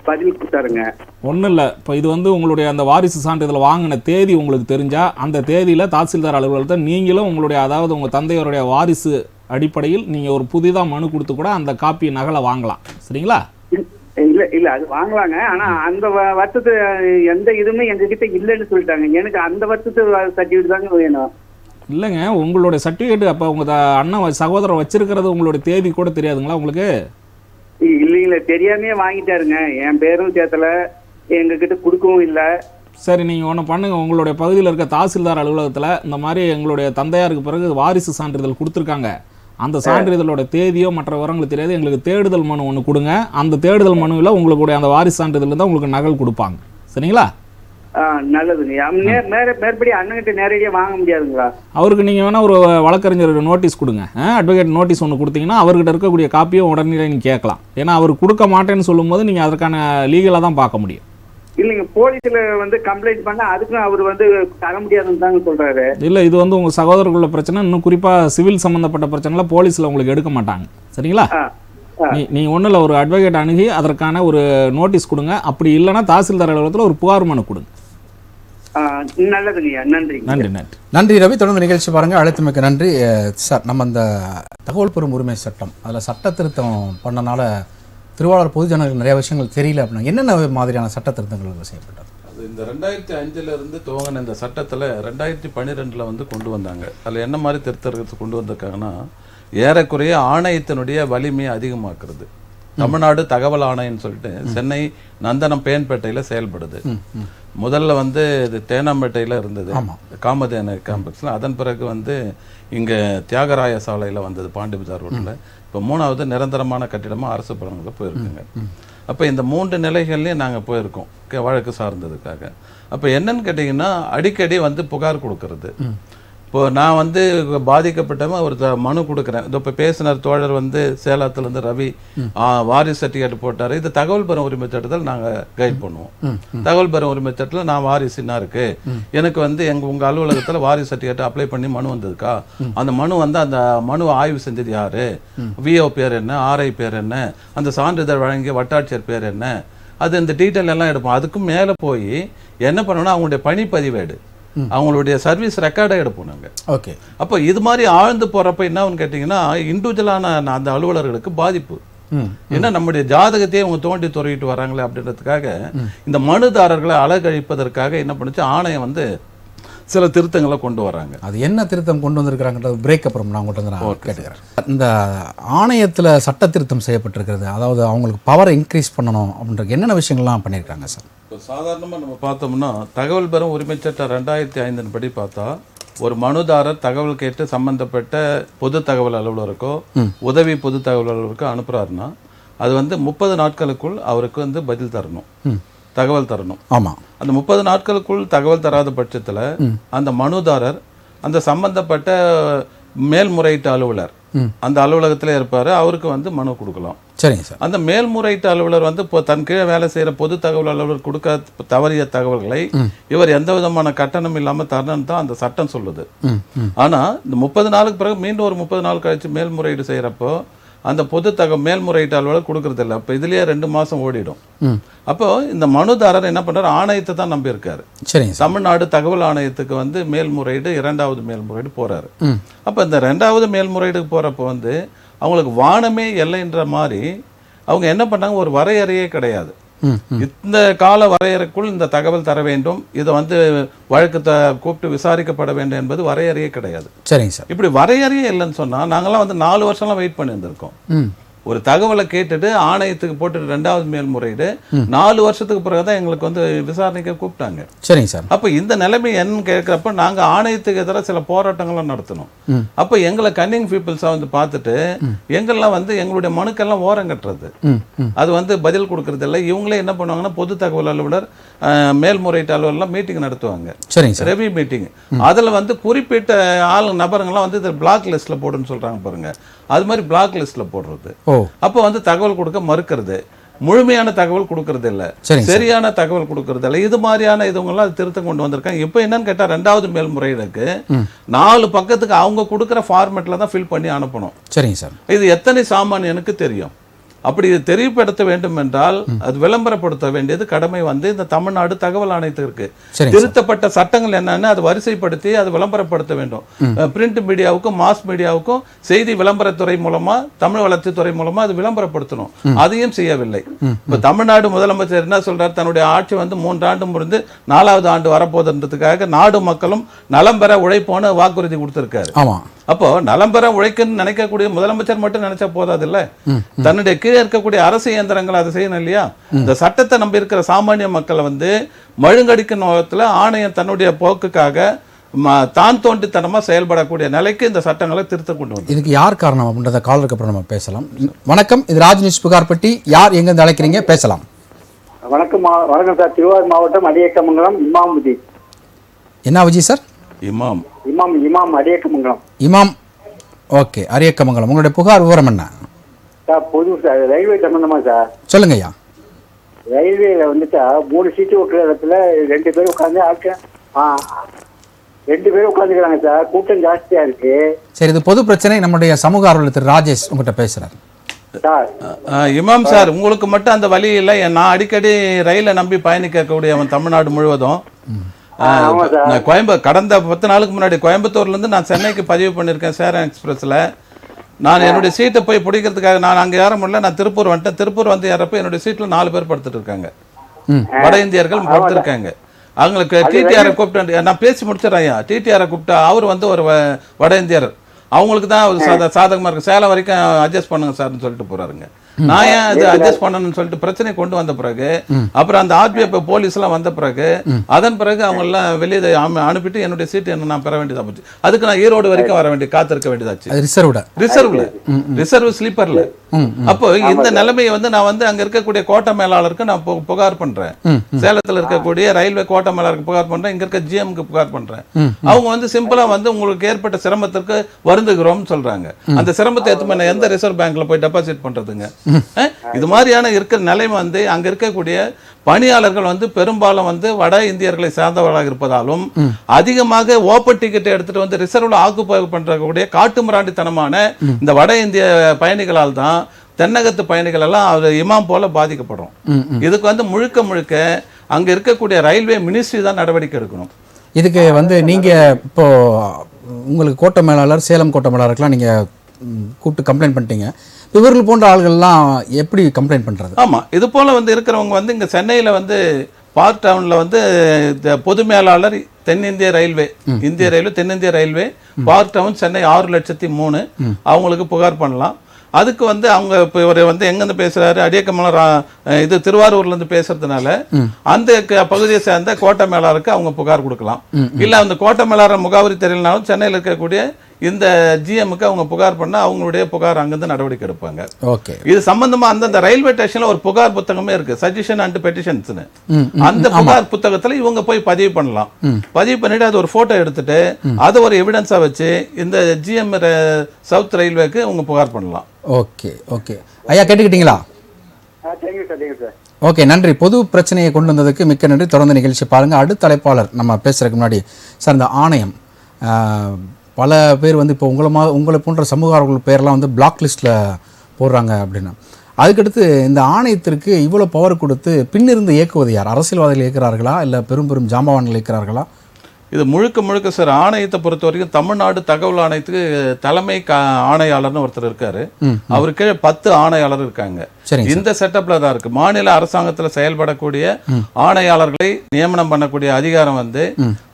பதில் கொடுத்தாருங்க. ஒன்றும் இல்லை, இப்போ இது வந்து உங்களுடைய அந்த வாரிசு சான்றிதழ் வாங்கின தேதி உங்களுக்கு தெரிஞ்சால் அந்த தேதியில் தாசில்தார் அலுவலகத்தை நீங்களும் உங்களுடைய, அதாவது உங்கள் தந்தையோருடைய வாரிசு அடிப்படையில் நீங்கள் ஒரு புதிதாக மனு கொடுத்து கூட அந்த காப்பி நகலை வாங்கலாம். சரிங்களா? இல்ல அது வாங்கலாங்க. ஆனா அந்த வருஷத்து எந்த இதுவுமே எங்ககிட்ட இல்லைன்னு சொல்லிட்டாங்க. எனக்கு அந்த வருஷத்து சர்டிஃபிகேட் தாங்க வேணும். இல்லைங்க, உங்களுடைய சர்டிஃபிகேட் அப்போ உங்கள் அண்ணன் சகோதரர் வச்சிருக்கிறது உங்களுடைய தேதி கூட தெரியாதுங்களா உங்களுக்கு? இல்லைங்களா, தெரியாமே வாங்கிட்டாருங்க. என் பேரும் சேர்த்தல, எங்ககிட்ட கொடுக்கவும் இல்லை. சரி, நீங்கள் ஒன்று பண்ணுங்கள், உங்களுடைய பகுதியில் இருக்க தாசில்தார் அலுவலகத்தில் இந்த மாதிரி எங்களுடைய தந்தையாருக்கு பிறகு வாரிசு சான்றிதழ் கொடுத்துருக்காங்க, அந்த சான்றிதழோட தேதியோ மற்ற விவரங்கள் தெரியாது, எங்களுக்கு தேடுதல் மனு ஒன்று கொடுங்க. அந்த தேடுதல் மனுவில் உங்களுடைய அந்த வாரிசு சான்றிதழ் தான் உங்களுக்கு நகல் கொடுப்பாங்க. சரிங்களா? நல்லதுங்க. மேற்படி அண்ணன்கிட்ட நேரடியாக வாங்க முடியாதுங்களா? அவருக்கு நீங்கள் வேணால் ஒரு வழக்கறிஞர் நோட்டீஸ் கொடுங்க, அட்வொகேட் நோட்டீஸ் ஒன்று கொடுத்தீங்கன்னா அவர்கிட்ட இருக்கக்கூடிய காப்பியை உடனே நீங்கள் கேட்கலாம். ஏன்னா அவர் கொடுக்க மாட்டேன்னு சொல்லும்போது நீங்கள் அதற்கான லீகலாக தான் பார்க்க முடியும். இல்லைங்க, போலீஸில் வந்து கம்ப்ளைண்ட் பண்ணால் அதுக்கும் அவர் வந்து தர முடியாதுன்னு தாங்க சொல்கிறாரு. இல்லை, இது வந்து உங்கள் சகோதரர்களுள்ள பிரச்சனை. இன்னும் குறிப்பாக சிவில் சம்மந்தப்பட்ட பிரச்சனைலாம் போலீஸில் உங்களுக்கு எடுக்க மாட்டாங்க. சரிங்களா? நீங்கள் ஒன்றும் இல்லை, ஒரு அட்வொகேட் அணுகி அதற்கான ஒரு நோட்டீஸ் கொடுங்க. அப்படி இல்லைன்னா தாசில்தார் அலுவலகத்தில் ஒரு புகார் மனு கொடுங்க. நல்லதுங்கய்யா, நன்றி. நன்றி நன்றி நன்றி ரவி. தொடர்ந்து நிகழ்ச்சி பாருங்கள். அழைத்தமைக்கு நன்றி சார். நம்ம அந்த தகவல் பெறும் உரிமை சட்டம், அதில் சட்ட திருத்தம் பண்ணனால திருவாளர் பொதுஜனங்களுக்கு நிறைய விஷயங்கள் தெரியல அப்படின்னா என்னென்ன மாதிரியான சட்ட திருத்தங்கள் செய்யப்பட்டது? அது இந்த 2005 இருந்து துவங்கின இந்த சட்டத்தில் 2012 வந்து கொண்டு வந்தாங்க. அதில் என்ன மாதிரி திருத்தத்தை கொண்டு வந்திருக்காங்கன்னா, ஏறக்குறைய ஆணையத்தினுடைய வலிமையை அதிகமாக்குறது. தமிழ்நாடு தகவல் ஆணையம்னு சொல்லிட்டு சென்னை நந்தனம் பேன்பேட்டையில் செயல்படுது. முதல்ல வந்து இது தேனாம்பேட்டையில் இருந்தது, காமதேன காம்ப்ளெக்ஸில். அதன் பிறகு வந்து இங்கே தியாகராய சாலையில் வந்தது, பாண்டி பஜார் ரோட்டில். இப்போ 3வது நிரந்தரமான கட்டிடமாக அரசு படங்களில் போயிருக்குங்க. அப்போ இந்த 3 நிலைகள்லையும் நாங்கள் போயிருக்கோம் வழக்கு சார்ந்ததுக்காக. அப்போ என்னன்னு கேட்டிங்கன்னா, அடிக்கடி வந்து புகார் கொடுக்கறது. இப்போ நான் வந்து பாதிக்கப்பட்டவன் ஒரு மனு கொடுக்குறேன். இதோ இப்போ பேசினார் தோழர் வந்து சேலத்துலேருந்து ரவி வாரிசு சர்டிஃபிகேட் போட்டார். இது தகவல் பெறும் உரிமை சட்டத்தில் நாங்கள் கைட் பண்ணுவோம். தகவல் பெறும் உரிமை சட்டத்தில் நான் வாரிசுன்னா இருக்கு, எனக்கு வந்து உங்கள் அலுவலகத்தில் வாரிசு சர்டிஃபிகேட் அப்ளை பண்ணி மனு வந்ததுக்கா, அந்த மனு வந்து அந்த மனுவை ஆய்வு செஞ்சது யாரு, விஓ பேர் என்ன, ஆர்ஐ பேர் என்ன, அந்த சான்றிதழ் வழங்கிய வட்டாட்சியர் பேர் என்ன, அது இந்த டீட்டெயில் எல்லாம் எடுப்போம். அதுக்கும் மேலே போய் என்ன பண்ணோம்னா அவங்களுடைய பணிப்பதிவேடு, அவங்களுடைய சர்வீஸ் ரெக்கார்டை எடுப்போம் நாங்கள். ஓகே. அப்போ இது மாதிரி ஆழ்ந்து போறப்ப என்னன்னு கேட்டிங்கன்னா இண்டிவிஜுவலான அந்த அலுவலர்களுக்கு பாதிப்பு. ஏன்னா நம்முடைய ஜாதகத்தையே அவங்க தோண்டி துறையிட்டு வராங்களே அப்படின்றதுக்காக இந்த மனுதாரர்களை அலகழிப்பதற்காக என்ன பண்ணுச்சு, ஆணையம் வந்து சில திருத்தங்களை கொண்டு வராங்க. அது என்ன திருத்தம் கொண்டு வந்திருக்கிறாங்கன்றது பிரேக் அப்புறம் நான் உங்கள்கிட்ட நான் கேட்டுக்கிறேன். இந்த ஆணையத்தில் சட்ட திருத்தம் செய்யப்பட்டிருக்கிறது, அதாவது அவங்களுக்கு பவரை இன்க்ரீஸ் பண்ணணும் அப்படின்ற என்னென்ன விஷயங்கள்லாம் பண்ணியிருக்காங்க சார்? இப்போ சாதாரணமாக நம்ம பார்த்தோம்னா தகவல் பெறும் உரிமை சட்டம் 2005 படி பார்த்தா ஒரு மனுதாரர் தகவல் கேட்டு சம்பந்தப்பட்ட பொது தகவல் அலுவலருக்கோ உதவி பொது தகவல் அலுவலருக்கோ அனுப்புறாருன்னா அது வந்து 30 நாட்களுக்குள் அவருக்கு வந்து பதில் தரணும், தகவல் தரணும். ஆமாம். அந்த 30 நாட்களுக்குள் தகவல் தராத பட்சத்தில் அந்த மனுதாரர் அந்த சம்பந்தப்பட்ட மேல்முறையீட்டு அலுவலர் அந்த அலுவலகத்தில் இருப்பார், அவருக்கு வந்து மனு கொடுக்கலாம். சரிங்க சார். அந்த மேல்முறையீட்டு அலுவலர் வந்து இப்போ தன் கீழே வேலை செய்கிற பொது தகவல் அலுவலர் கொடுக்க தவறிய தகவல்களை இவர் எந்த விதமான கட்டணம் இல்லாமல் தரணும்னு தான் அந்த சட்டம் சொல்லுது. ஆனால் இந்த 30 நாளுக்கு பிறகு மீண்டும் ஒரு 30 நாள் கழிச்சு மேல்முறையீடு செய்கிறப்போ அந்த பொது மேல்முறையீட்டு அலுவலர் கொடுக்கறது இல்லை. அப்போ இதுலேயே 2 மாதம் ஓடிடும். அப்போ இந்த மனுதாரர் என்ன பண்றாரு, ஆணையத்தை தான் நம்பி இருக்காரு. சரிங்க. தமிழ்நாடு தகவல் ஆணையத்துக்கு வந்து மேல்முறையீடு 2வது மேல்முறையீடு போறாரு. அப்போ இந்த 2வது மேல்முறையீடுக்கு போறப்போ வந்து அவங்களுக்கு வானமே எல்லைன்ற மாதிரி அவங்க என்ன பண்ணாங்க, ஒரு வரையறையே கிடையாது. இந்த கால வரையறைக்குள் இந்த தகவல் தர வேண்டும், இதை வந்து வழக்கு கூப்பிட்டு விசாரிக்கப்பட வேண்டும் என்பது வரையறையே கிடையாது. சரிங்க சார். இப்படி வரையறையே இல்லைன்னு சொன்னா நாங்கெல்லாம் வந்து 4 வருஷம்லாம் வெயிட் பண்ணி இருந்திருக்கோம். ஒரு தகவலை கேட்டுட்டு ஆணையத்துக்கு போட்டுட்டு 2வது மேல்முறையீடு 4 வருஷத்துக்கு பிறகுதான் எங்களுக்கு வந்து விசாரணைக்கு கூப்பிட்டாங்க. சரிங்க சார். அப்ப இந்த நிலைமை என்னன்னு கேட்கிறப்ப நாங்க ஆணையத்துக்கு எதிராக சில போராட்டங்களும் நடத்தணும். அப்ப எங்களை கன்னிங் பீப்புள்ஸா வந்து பார்த்துட்டு எங்கெல்லாம் வந்து எங்களுடைய மனுக்கெல்லாம் ஓரம் கட்டுறது, அது வந்து பதில் கொடுக்கறது இல்லை. இவங்களே என்ன பண்ணுவாங்கன்னா பொது தகவல் அலுவலர் மேல்முறையீட்டு அலுவலர்லாம் மீட்டிங் நடத்துவாங்க. சரிங்க சார். ரெவி மீட்டிங். அதுல வந்து குறிப்பிட்ட நபருங்கெல்லாம் வந்து பிளாக் லிஸ்ட்ல போடுன்னு சொல்றாங்க பாருங்க, அது மாதிரி பிளாக் லிஸ்ட்ல போடுறது. அப்போ வந்து தகவல் கொடுக்க மறுக்கிறது, முழுமையான தகவல் கொடுக்கறது இல்ல, சரியான தகவல் கொடுக்கறது இல்ல. இது மாதிரியான இதுவங்கெல்லாம் திருத்தம் கொண்டு வந்திருக்காங்க. இப்போ என்னன்னு கேட்டா 2வது மேல்முறையீடுக்கு 4 பக்கத்துக்கு அவங்க கொடுக்குற ஃபார்மேட்ல தான் ஃபில் பண்ணி அனுப்பணும். சரிங்க சார். இது எத்தனை சாமானியனுக்கு தெரியும்? அப்படி இது தெரியப்படுத்த வேண்டும் என்றால் அது விளம்பரப்படுத்த வேண்டியது கடமை வந்து இந்த தமிழ்நாடு தகவல் ஆணையத்திற்கு. திருத்தப்பட்ட சட்டங்கள் என்னன்னு அது வரிசைப்படுத்தி அது விளம்பரப்படுத்த வேண்டும். பிரிண்ட் மீடியாவுக்கும் மாஸ் மீடியாவுக்கும் செய்தி விளம்பரத்துறை மூலமா தமிழ் வளர்ச்சித்துறை மூலமா அது விளம்பரப்படுத்தணும். அதையும் செய்யவில்லை. இப்ப தமிழ்நாடு முதலமைச்சர் என்ன சொல்றாரு, தன்னுடைய ஆட்சி வந்து 3 ஆண்டு முடிந்து 4வது ஆண்டு வரப்போதுன்றதுக்காக நாடு மக்களும் நலம் பெற உழைப்போன்னு வாக்குறுதி கொடுத்திருக்காரு. அப்போ நலம் பெற உழைக்கன்னு நினைக்கக்கூடிய முதலமைச்சர் மட்டும் நினைச்சா போதாது இல்ல, தன்னுடைய கீழே இருக்கக்கூடிய அரசு இயந்திரங்கள் அதை செய்யணும் இல்லையா? இந்த சட்டத்தை நம்பி இருக்கிற சாமானிய மக்களை வந்து மழுங்கடிக்கும் நோக்கத்தில் ஆணையம் தன்னுடைய போக்குக்காக தான் தோண்டித்தனமா செயல்படக்கூடிய நிலைக்கு இந்த சட்டங்களை திருத்த கொண்டு வந்து. இதுக்கு யார் காரணம் அப்படின்றத காலருக்கு அப்புறம் நம்ம பேசலாம். வணக்கம், இது ராஜ் நியூஸ் புகார்பட்டி. யார் எங்க இருந்து அழைக்கிறீங்க? பேசலாம். வணக்கம். வணக்கம் சார். திருவாரூர் மாவட்டம் அடியக்கமங்கலம் இமாம் விஜய். என்ன விஜய் சார்? இமாம் இமாம் இமாம் அடியக்கமங்கலம். இமாம். ஓகே, அரியக்கமங்கலம். உங்களுடைய புகார் விவரம் என்ன சார்? பொது சார், ரயில்வே சம்பந்தமா சார். சொல்லுங்க ஐயா. ரயில்வேல வந்துட்டா 3 சீட்டு இருக்கிற இடத்துல 2 பேர் உட்காந்து 2 பேர் உட்காந்துக்கிறாங்க சார். கூட்டம் ஜாஸ்தியா இருக்கு. சரி, இது பொது பிரச்சனை. நம்முடைய சமூக ஆர்வலர் திரு ராஜேஷ் உங்ககிட்ட பேசுறாரு. இமாம் சார், உங்களுக்கு மட்டும் அந்த வழி இல்லை. நான் அடிக்கடி ரயிலை நம்பி பயணிக்கக்கூடியவன் தமிழ்நாடு முழுவதும். கடந்த 10 நாளுக்கு முன்னாடி கோயம்புத்தூர்ல இருந்து நான் சென்னைக்கு பதிவு பண்ணியிருக்கேன் சேரன் எக்ஸ்பிரஸ்ல. நான் என்னுடைய சீட்டை போய் பிடிக்கிறதுக்காக நான் அங்கே ஏற முடியல, நான் திருப்பூர் வந்துட்டேன். திருப்பூர் வந்து ஏறப்ப என்னுடைய சீட்டில் 4 பேர் படுத்துட்டு இருக்காங்க, வட இந்தியர்கள் படுத்திருக்காங்க. அவங்களுக்கு டிடிஆரை கூப்பிட்டு நான் பேசி முடிச்சிடறேன். டிடிஆரை கூப்பிட்டா அவர் வந்து ஒரு வட இந்தியர், அவங்களுக்கு தான் ஒரு சாதகமா இருக்கு, சேலம் வரைக்கும் அட்ஜஸ்ட் பண்ணுங்க சார்னு சொல்லிட்டு போறாருங்க. நான் ஏன் அது அட்ஜஸ்ட் பண்ணணும்னு சொல்லிட்டு பிரச்சனை கொண்டு வந்த பிறகு அப்புறம் அந்த ஆர்பிஎஃப் போலீஸ் எல்லாம் வந்த பிறகு அதன் பிறகு அவங்க எல்லாம் வெளியே அனுப்பிட்டு என்னுடைய சீட்டு என்ன நான் பெற வேண்டியதா போச்சு. அதுக்கு நான் ஈரோடு வரைக்கும் வர வேண்டிய காத்திருக்க வேண்டியதாச்சு. ரிசர்வ் ஸ்லீப்பர்ல அப்போ இந்த நிலைமையை வந்து நான் வந்து அங்க இருக்கக்கூடிய கோட்ட மேலாளருக்கு நான் புகார் பண்றேன். சேலத்துல இருக்கக்கூடிய ரயில்வே கோட்ட மேலாளருக்கு புகார் பண்றேன், இங்க இருக்க ஜிஎம்க்கு புகார் பண்றேன். அவங்க வந்து சிம்பிளா வந்து உங்களுக்கு ஏற்பட்ட சிரமத்திற்கு வருந்துகிறோம்னு சொல்றாங்க. அந்த சிரமத்தை எடுத்து எந்த ரிசர்வ் பேங்க்ல போய் டெபாசிட் பண்றதுங்க? இது மாதிரியான இருக்கிற நிலைமை வந்து அங்க இருக்கக்கூடிய பணியாளர்கள் வந்து பெரும்பாலும் வந்து வட இந்தியர்களை சார்ந்தவர்களாக இருப்பதாலும் அதிகமாக ஓப்பன் டிக்கெட் எடுத்துட்டு வந்து ரிசர்வ்ல ஆக்குபை பண்றக்கூடிய காட்டுமிராண்டித்தனமான இந்த வட இந்திய பயணிகளால் தான் தென்னகத்து பயணிகள் எல்லாம் அவர் இமாம் போல பாதிக்கப்படும். இதுக்கு வந்து முழுக்க முழுக்க அங்க இருக்கக்கூடிய ரயில்வே மினிஸ்ட்ரி தான் நடவடிக்கை எடுக்கணும். இதுக்கு வந்து நீங்க இப்போ உங்களுக்கு கோட்ட மேலாளர், சேலம் கோட்ட மேலாளருக்குலாம் நீங்க கூப்பிட்டு கம்ப்ளைண்ட் பண்ணிட்டீங்க. இவர்கள் போன்ற ஆள்கள்லாம் எப்படி கம்ப்ளைண்ட் பண்றது? ஆமா, இது போல வந்து இருக்கிறவங்க வந்து இங்க சென்னையில வந்து பார்க் டவுன்ல வந்து பொது மேலாளர் தென்னிந்திய ரயில்வே, இந்திய ரயில்வே, தென்னிந்திய ரயில்வே, பார்க் டவுன், சென்னை 6,03,000 அவங்களுக்கு புகார் பண்ணலாம். அதுக்கு வந்து அவங்க இப்போ இவர் வந்து எங்கேருந்து பேசுறாரு, அடியக்கமலர் இது திருவாரூர்ல இருந்து பேசுறதுனால அந்த பகுதியை சேர்ந்த கோட்ட மேலாளருக்கு அவங்க புகார் கொடுக்கலாம். இல்ல அந்த கோட்ட மேலாளர் முகாவரி தெரியலனாலும் சென்னையில் இருக்கக்கூடிய இந்த ஜிஎம்க்கு அவங்க புகார் பண்ணா அவங்களுடைய புகார் அங்கிருந்து நடவடிக்கை எடுப்பாங்க. ஓகே. இது சம்பந்தமா அந்த ரயில்வே ஸ்டேஷன்ல ஒரு புகார் புத்தகமே இருக்கு, சஜஷன் அண்ட் பெட்டிஷன்ஸ்னு. அந்த புகார் புத்தகத்துல இவங்க போய் பதிவு பண்ணலாம். பதிவு பண்ணிட்டு அது ஒரு போட்டோ எடுத்துட்டு அதை ஒரு எவிடன்ஸா வச்சு இந்த ஜிஎம் சவுத் ரயில்வேக்கு அவங்க புகார் பண்ணலாம். ஓகே ஓகே ஐயா, கேட்டுக்கிட்டீங்களா? ஓகே, நன்றி. பொது பிரச்சனையை கொண்டு வந்ததுக்கு மிக்க நன்றி. தொடர்ந்து நிகழ்ச்சி பாருங்க. அடுத்த அழைப்பாளர் நம்ம பேசுறதுக்கு முன்னாடி சார், இந்த ஆணையம் பல பேர் வந்து இப்போ உங்களை போன்ற சமூகர்கள் பேர்லாம் வந்து பிளாக் லிஸ்ட்டில் போடுறாங்க அப்படின்னா, அதுக்கடுத்து இந்த ஆணையத்திற்கு இவ்வளோ பவர் கொடுத்து பின்னிருந்து இயக்குவது யார்? அரசியல்வாதிகள் இயக்குறார்களா இல்லை பெரும் பெரும் ஜாம்பவான்கள் இயக்குறார்களா? இது முழுக்க முழுக்க சார் ஆணையத்தை பொறுத்த வரைக்கும் தமிழ்நாடு தகவல் ஆணையத்துக்கு தலைமை ஆணையாளர்னு ஒருத்தர் இருக்காரு. அவருக்கு 10 ஆணையாளர் இருக்காங்க. இந்த செட்டப்ல தான் இருக்கு. மாநில அரசாங்கத்தில் செயல்படக்கூடிய ஆணையாளர்களை நியமனம் பண்ணக்கூடிய அதிகாரம் வந்து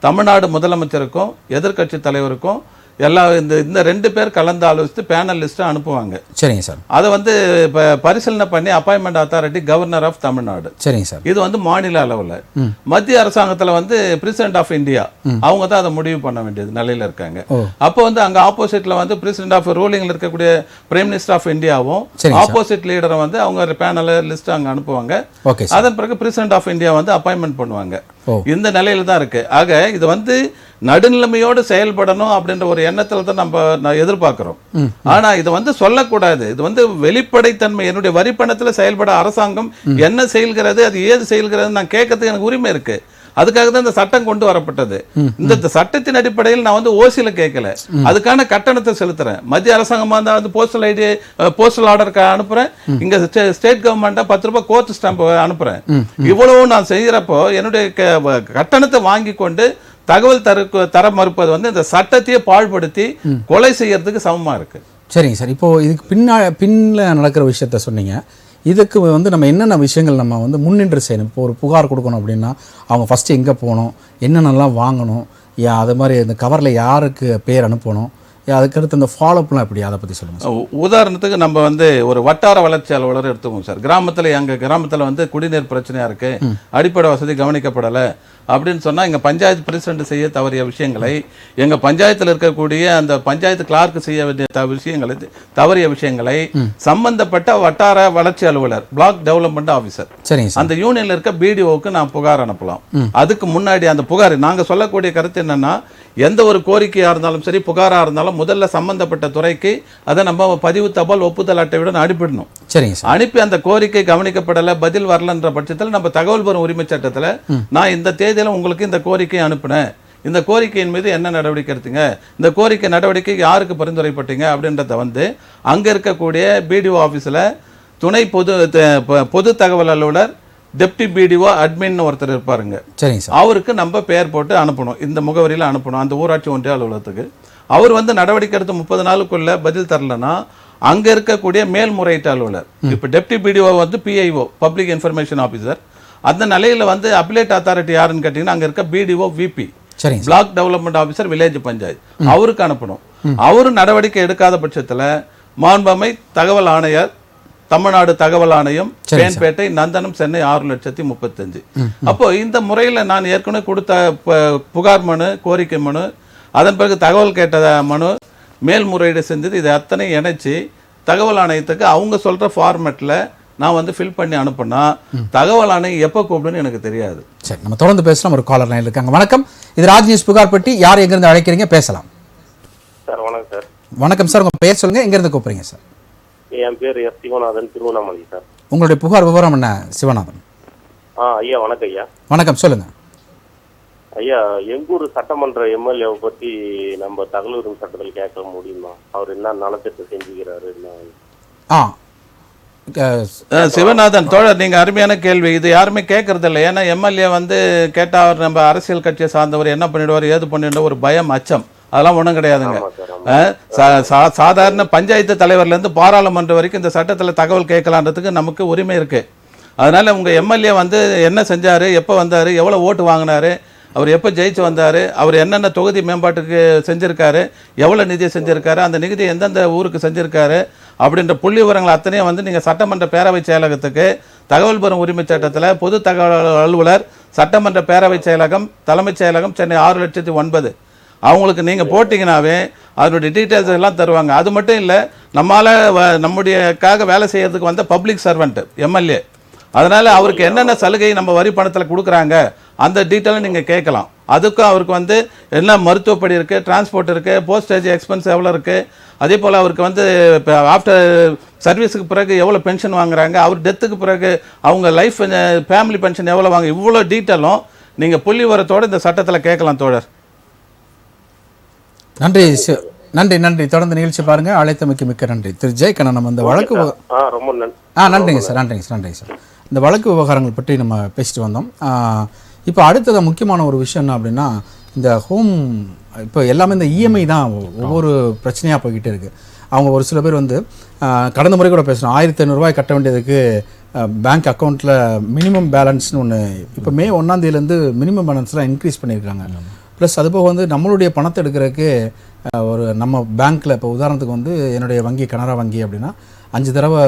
தமிழ்நாடு முதலமைச்சருக்கும் எதிர்கட்சி தலைவருக்கும் எல்லா இந்த 2 பேர் கலந்து ஆலோசித்து பேனல் லிஸ்ட் அனுப்புவாங்க. சரிங்க சார். அதை வந்து பரிசீலனை பண்ணி appointment authority governor of Tamil Nadu. சரிங்க சார். இது வந்து மாநில அளவில். மத்திய அரசாங்கத்தில் வந்து பிரசிடென்ட் ஆஃப் இந்தியா அவங்க தான் அதை முடிவு பண்ண வேண்டியது நிலையில இருக்காங்க. அப்போ வந்து அங்க ஆப்போசிட்ல வந்து பிரசிடென்ட் ஆஃப் ரூலிங்ல இருக்கக்கூடிய பிரைம் மினிஸ்டர் ஆஃப் இந்தியாவும் ஆப்போசிட் லீடரை வந்து அவங்க பேனல் லிஸ்ட் அங்க அனுப்புவாங்க. அதன் பிறகு பிரசிடென்ட் ஆஃப் இந்தியா வந்து அப்பாயின்மெண்ட் பண்ணுவாங்க. இந்த நிலையில தான் இருக்கு. ஆக இது வந்து நடுநிலைமையோடு செயல்படணும் அப்படின்ற ஒரு எண்ணத்துல தான் நம்ம எதிர்பார்க்கிறோம். ஆனா இது வந்து சொல்லக்கூடாது. இது வந்து வெளிப்படைத்தன்மை, என்னுடைய வரிப்பணத்துல செயல்பட அரசாங்கம் என்ன செயல்கிறது, அது ஏது செயல்கிறது நான் கேட்கறதுக்கு எனக்கு உரிமை இருக்கு. அதுக்காக தான் இந்த சட்டம் கொண்டு வரப்பட்டது. இந்த சட்டத்தின் அடிப்படையில் நான் வந்து ஓசியில கேட்கல, அதுக்கான கட்டணத்தை செலுத்துறேன். மத்திய அரசாங்கமா இருந்தா வந்து போஸ்டல் ஐடி, போஸ்டல் ஆர்டருக்கு அனுப்புறேன். இங்க ஸ்டேட் கவர்மெண்டா 10 ரூபாய் கோர்ட் ஸ்டாம்ப் அனுப்புறேன். இவ்வளவு நான் செய்யறப்போ என்னுடைய கட்டணத்தை வாங்கி கொண்டு தகவல் தர மறுப்பது வந்து இந்த சட்டத்தையே பாழ்படுத்தி கொலை செய்யறதுக்கு சமமா இருக்கு. சரிங்க சார். இப்போ இதுக்கு பின்ன நடக்கிற விஷயத்த சொன்னீங்க. இதுக்கு வந்து நம்ம என்னென்ன விஷயங்கள் நம்ம வந்து முன்னின்று செய்யணும்? இப்போ ஒரு புகார் கொடுக்கணும் அப்படின்னா அவங்க ஃபஸ்ட்டு எங்கே போகணும், என்னென்னலாம் வாங்கணும், அது மாதிரி இந்த கவரில் யாருக்கு பேர் அனுப்பணும், அதுக்கடுத்து இந்த ஃபாலோப்லாம் எப்படி, அதை பற்றி சொல்லுங்கள். உதாரணத்துக்கு நம்ம வந்து ஒரு வட்டார வளர்ச்சி அலுவலர் எடுத்துக்கோங்க சார். எங்கள் கிராமத்தில் வந்து குடிநீர் பிரச்சனையாக இருக்குது, அடிப்படை வசதி கவனிக்கப்படலை அப்படின்னு சொன்னால் எங்கள் பஞ்சாயத்து பிரசிடென்ட் செய்ய தவறிய விஷயங்களை, எங்கள் பஞ்சாயத்தில் இருக்கக்கூடிய அந்த பஞ்சாயத்து கிளார்க்கு செய்ய வேண்டிய விஷயங்களை, தவறிய விஷயங்களை சம்பந்தப்பட்ட வட்டார வளர்ச்சி அலுவலர், பிளாக் டெவலப்மெண்ட் ஆஃபீஸர், அந்த யூனியன்ல இருக்க பிடிஓவுக்கு நான் புகார் அனுப்பலாம். அதுக்கு முன்னாடி அந்த புகார் நாங்கள் சொல்லக்கூடிய கருத்து என்னன்னா, எந்த ஒரு கோரிக்கையா இருந்தாலும் சரி, புகாரா இருந்தாலும் முதல்ல சம்பந்தப்பட்ட துறைக்கு அதை நம்ம பதிவு தபால் ஒப்புதல் அட்டையுடன் அனுப்பிடணும். அனுப்பி அந்த கோரிக்கை கவனிக்கப்படலை, பதில் வரலன்ற பட்சத்தில் நம்ம தகவல் பெறும் உரிமை சட்டத்தில் நான் இந்த தேதியில உங்களுக்கு இந்த கோரிக்கை அனுப்பினேன், இந்த கோரிக்கையின் மீது என்ன நடவடிக்கை எடுத்தீங்க, இந்த கோரிக்கை நடவடிக்கை யாருக்கு பரிந்துரைப்பட்டீங்க அப்படின்றத வந்து அங்க இருக்கக்கூடிய பிடிஓ ஆபீஸ்ல துணை பொது தகவல் அலுவலர், டெப்டி பிடிஓ அட்மின் ஒருத்தர் இருப்பாருங்க. அவருக்கு நம்ம பெயர் போட்டு அனுப்பணும், இந்த முகவரியில் அனுப்பணும் அந்த ஊராட்சி ஒன்றிய அலுவலகத்துக்கு. அவர் வந்து நடவடிக்கை எடுத்து 30 நாளுக்குள்ள பதில் தரலன்னா அங்க இருக்கக்கூடிய மேல்முறையீட்டு அலுவலர், இப்ப டெப்டி பிடிஓ வந்து பிஐஓ, பப்ளிக் இன்ஃபர்மேஷன் ஆஃபீஸர், அந்த நிலையில வந்து அப்லேட் அத்தாரிட்டி யாருன்னு கேட்டீங்கன்னா அங்க இருக்க BDO VP, block development officer, village panchayat, அவருக்கு அனுப்பணும். அவரு நடவடிக்கை எடுக்காத பட்சத்துல மாண்பமை தகவல் ஆணையர், தமிழ்நாடு தகவல் ஆணையம், பேன்பேட்டை, நந்தனம், சென்னை 6,35,000. அப்போ இந்த முறையில் நான் ஏற்கனவே கொடுத்த புகார் மனு, கோரிக்கை மனு, அதன் பிறகு தகவல் கேட்ட மனு, மேல்முறையீடு செஞ்சது, இதை அத்தனை இணைச்சு தகவல் ஆணையத்துக்கு அவங்க சொல்கிற ஃபார்மேட்டில் நான் வந்து ஃபில் பண்ணி அனுப்புனா தகவல் ஆணையம் எப்போ கூப்பிடுன்னு எனக்கு தெரியாது. சரி, நம்ம தொடர்ந்து பேசலாம். ஒரு காலர் லைன் இருக்காங்க. வணக்கம், இது ராஜ் நியூஸ் புகார்பட்டி. யார் எங்கேருந்து அழைக்கிறீங்க? பேசலாம் சார். வணக்கம் சார். வணக்கம் சார், உங்கள் பெயர் சொல்லுங்கள், எங்கேருந்து கூப்பிட்றீங்க சார்? என் பேர் எஸ் சிவநாதன், திருவண்ணாமலை சார். உங்களுடைய புகார் விவரம் என்ன சிவநாதன்? ஐயா வணக்கம் ஐயா. வணக்கம், சொல்லுங்கள் ஐயா. எங்கூர் சட்டமன்ற எம்எல்ஏவை பற்றி நம்ம தகவல் உரிமை சட்டத்தில் கேட்க முடியுமா? அவர் என்ன நலத்திட்டு செஞ்சுக்கிறாரு என்ன? சிவநாதன் தோழர், நீங்கள் அருமையான கேள்வி. இது யாருமே கேட்கறது இல்லை. ஏன்னா எம்எல்ஏ வந்து கேட்டால் அவர் நம்ம அரசியல் கட்சியை சார்ந்தவர் என்ன பண்ணிடுவார், ஏது பண்ணிடுவார், ஒரு பயம், அச்சம், அதெல்லாம் ஒன்றும் கிடையாதுங்க. சாதாரண பஞ்சாயத்து தலைவர்லேருந்து பாராளுமன்றம் வரைக்கும் இந்த சட்டத்தில் தகவல் கேட்கலான்றதுக்கு நமக்கு உரிமை இருக்குது. அதனால் உங்கள் எம்எல்ஏ வந்து என்ன செஞ்சார், எப்போ வந்தார், எவ்வளோ ஓட்டு வாங்கினார், அவர் எப்போ ஜெயிச்சு வந்தார், அவர் என்னென்ன தொகுதி மேம்பாட்டுக்கு செஞ்சுருக்காரு, எவ்வளோ நிதி செஞ்சுருக்காரு, அந்த நிதி எந்தெந்த ஊருக்கு செஞ்சுருக்காரு அப்படின்ற புள்ளி விவரங்கள் அத்தனையும் வந்து நீங்கள் சட்டமன்ற பேரவை செயலகத்துக்கு தகவல் பெறும் உரிமை சட்டத்தில் பொது தகவல் அலுவலர், சட்டமன்ற பேரவை செயலகம், தலைமைச் செயலகம், சென்னை 6,09,000 அவங்களுக்கு நீங்கள் போட்டிங்கனாவே அதனுடைய டீட்டெயில்ஸ் எல்லாம் தருவாங்க. அது மட்டும் இல்லை, நம்முடையக்காக வேலை செய்யறதுக்கு வந்த பப்ளிக் சர்வெண்ட் எம்எல்ஏ, அதனால் அவருக்கு என்னென்ன சலுகை நம்ம வரி பணத்தில் கொடுக்குறாங்க அந்த டீட்டெயிலை நீங்கள் கேட்கலாம். அதுக்கும் அவருக்கு வந்து என்ன மருத்துவப்படி இருக்குது, டிரான்ஸ்போர்ட் இருக்குது, போஸ்டேஜ் எக்ஸ்பென்ஸ் எவ்வளோ இருக்குது, அதே போல் அவருக்கு வந்து இப்போ ஆஃப்டர் சர்வீஸுக்கு பிறகு எவ்வளோ பென்ஷன் வாங்குறாங்க, அவர் டெத்துக்கு பிறகு அவங்க லைஃப் ஃபேமிலி பென்ஷன் எவ்வளோ வாங்க, இவ்வளோ டீட்டெயிலும் நீங்கள் புள்ளி விவரத்தோடு இந்த சட்டத்தில் கேட்கலாம் தோழர். நன்றி நன்றி நன்றி. தொடர்ந்து நிகழ்ச்சி பாருங்க. அழைத்தமைக்கு மிக்க நன்றி. திரு ஜெயக்கண்ணன், நம்ம இந்த வழக்கு ரொம்ப நன்றிங்க சார். நன்றிங்க சார். இந்த வழக்கு விவகாரங்கள் பற்றி நம்ம பேசிட்டு வந்தோம். இப்போ அடுத்தது முக்கியமான ஒரு விஷயம் என்ன அப்படின்னா, இந்த ஹோம் இப்போ எல்லாமே இந்த இஎம்ஐ தான் ஒவ்வொரு பிரச்சனையாக போய்கிட்டே இருக்குது. அவங்க ஒரு சில பேர் வந்து கடந்த முறை கூட பேசணும், 1,500 ரூபாய் கட்ட வேண்டியதுக்கு பேங்க் அக்கௌண்ட்டில் மினிமம் பேலன்ஸ்னு ஒன்று இப்போ மே 1ஆம் தேதியிலேருந்து மினிமம் பேலன்ஸ்லாம் இன்க்ரீஸ் பண்ணியிருக்காங்க. ப்ளஸ் அதுபோக வந்து நம்மளுடைய பணத்தை எடுக்கிறதுக்கு ஒரு நம்ம பேங்க்கில் இப்போ உதாரணத்துக்கு வந்து என்னுடைய வங்கி கனரா வங்கி அப்படின்னா 5 தடவை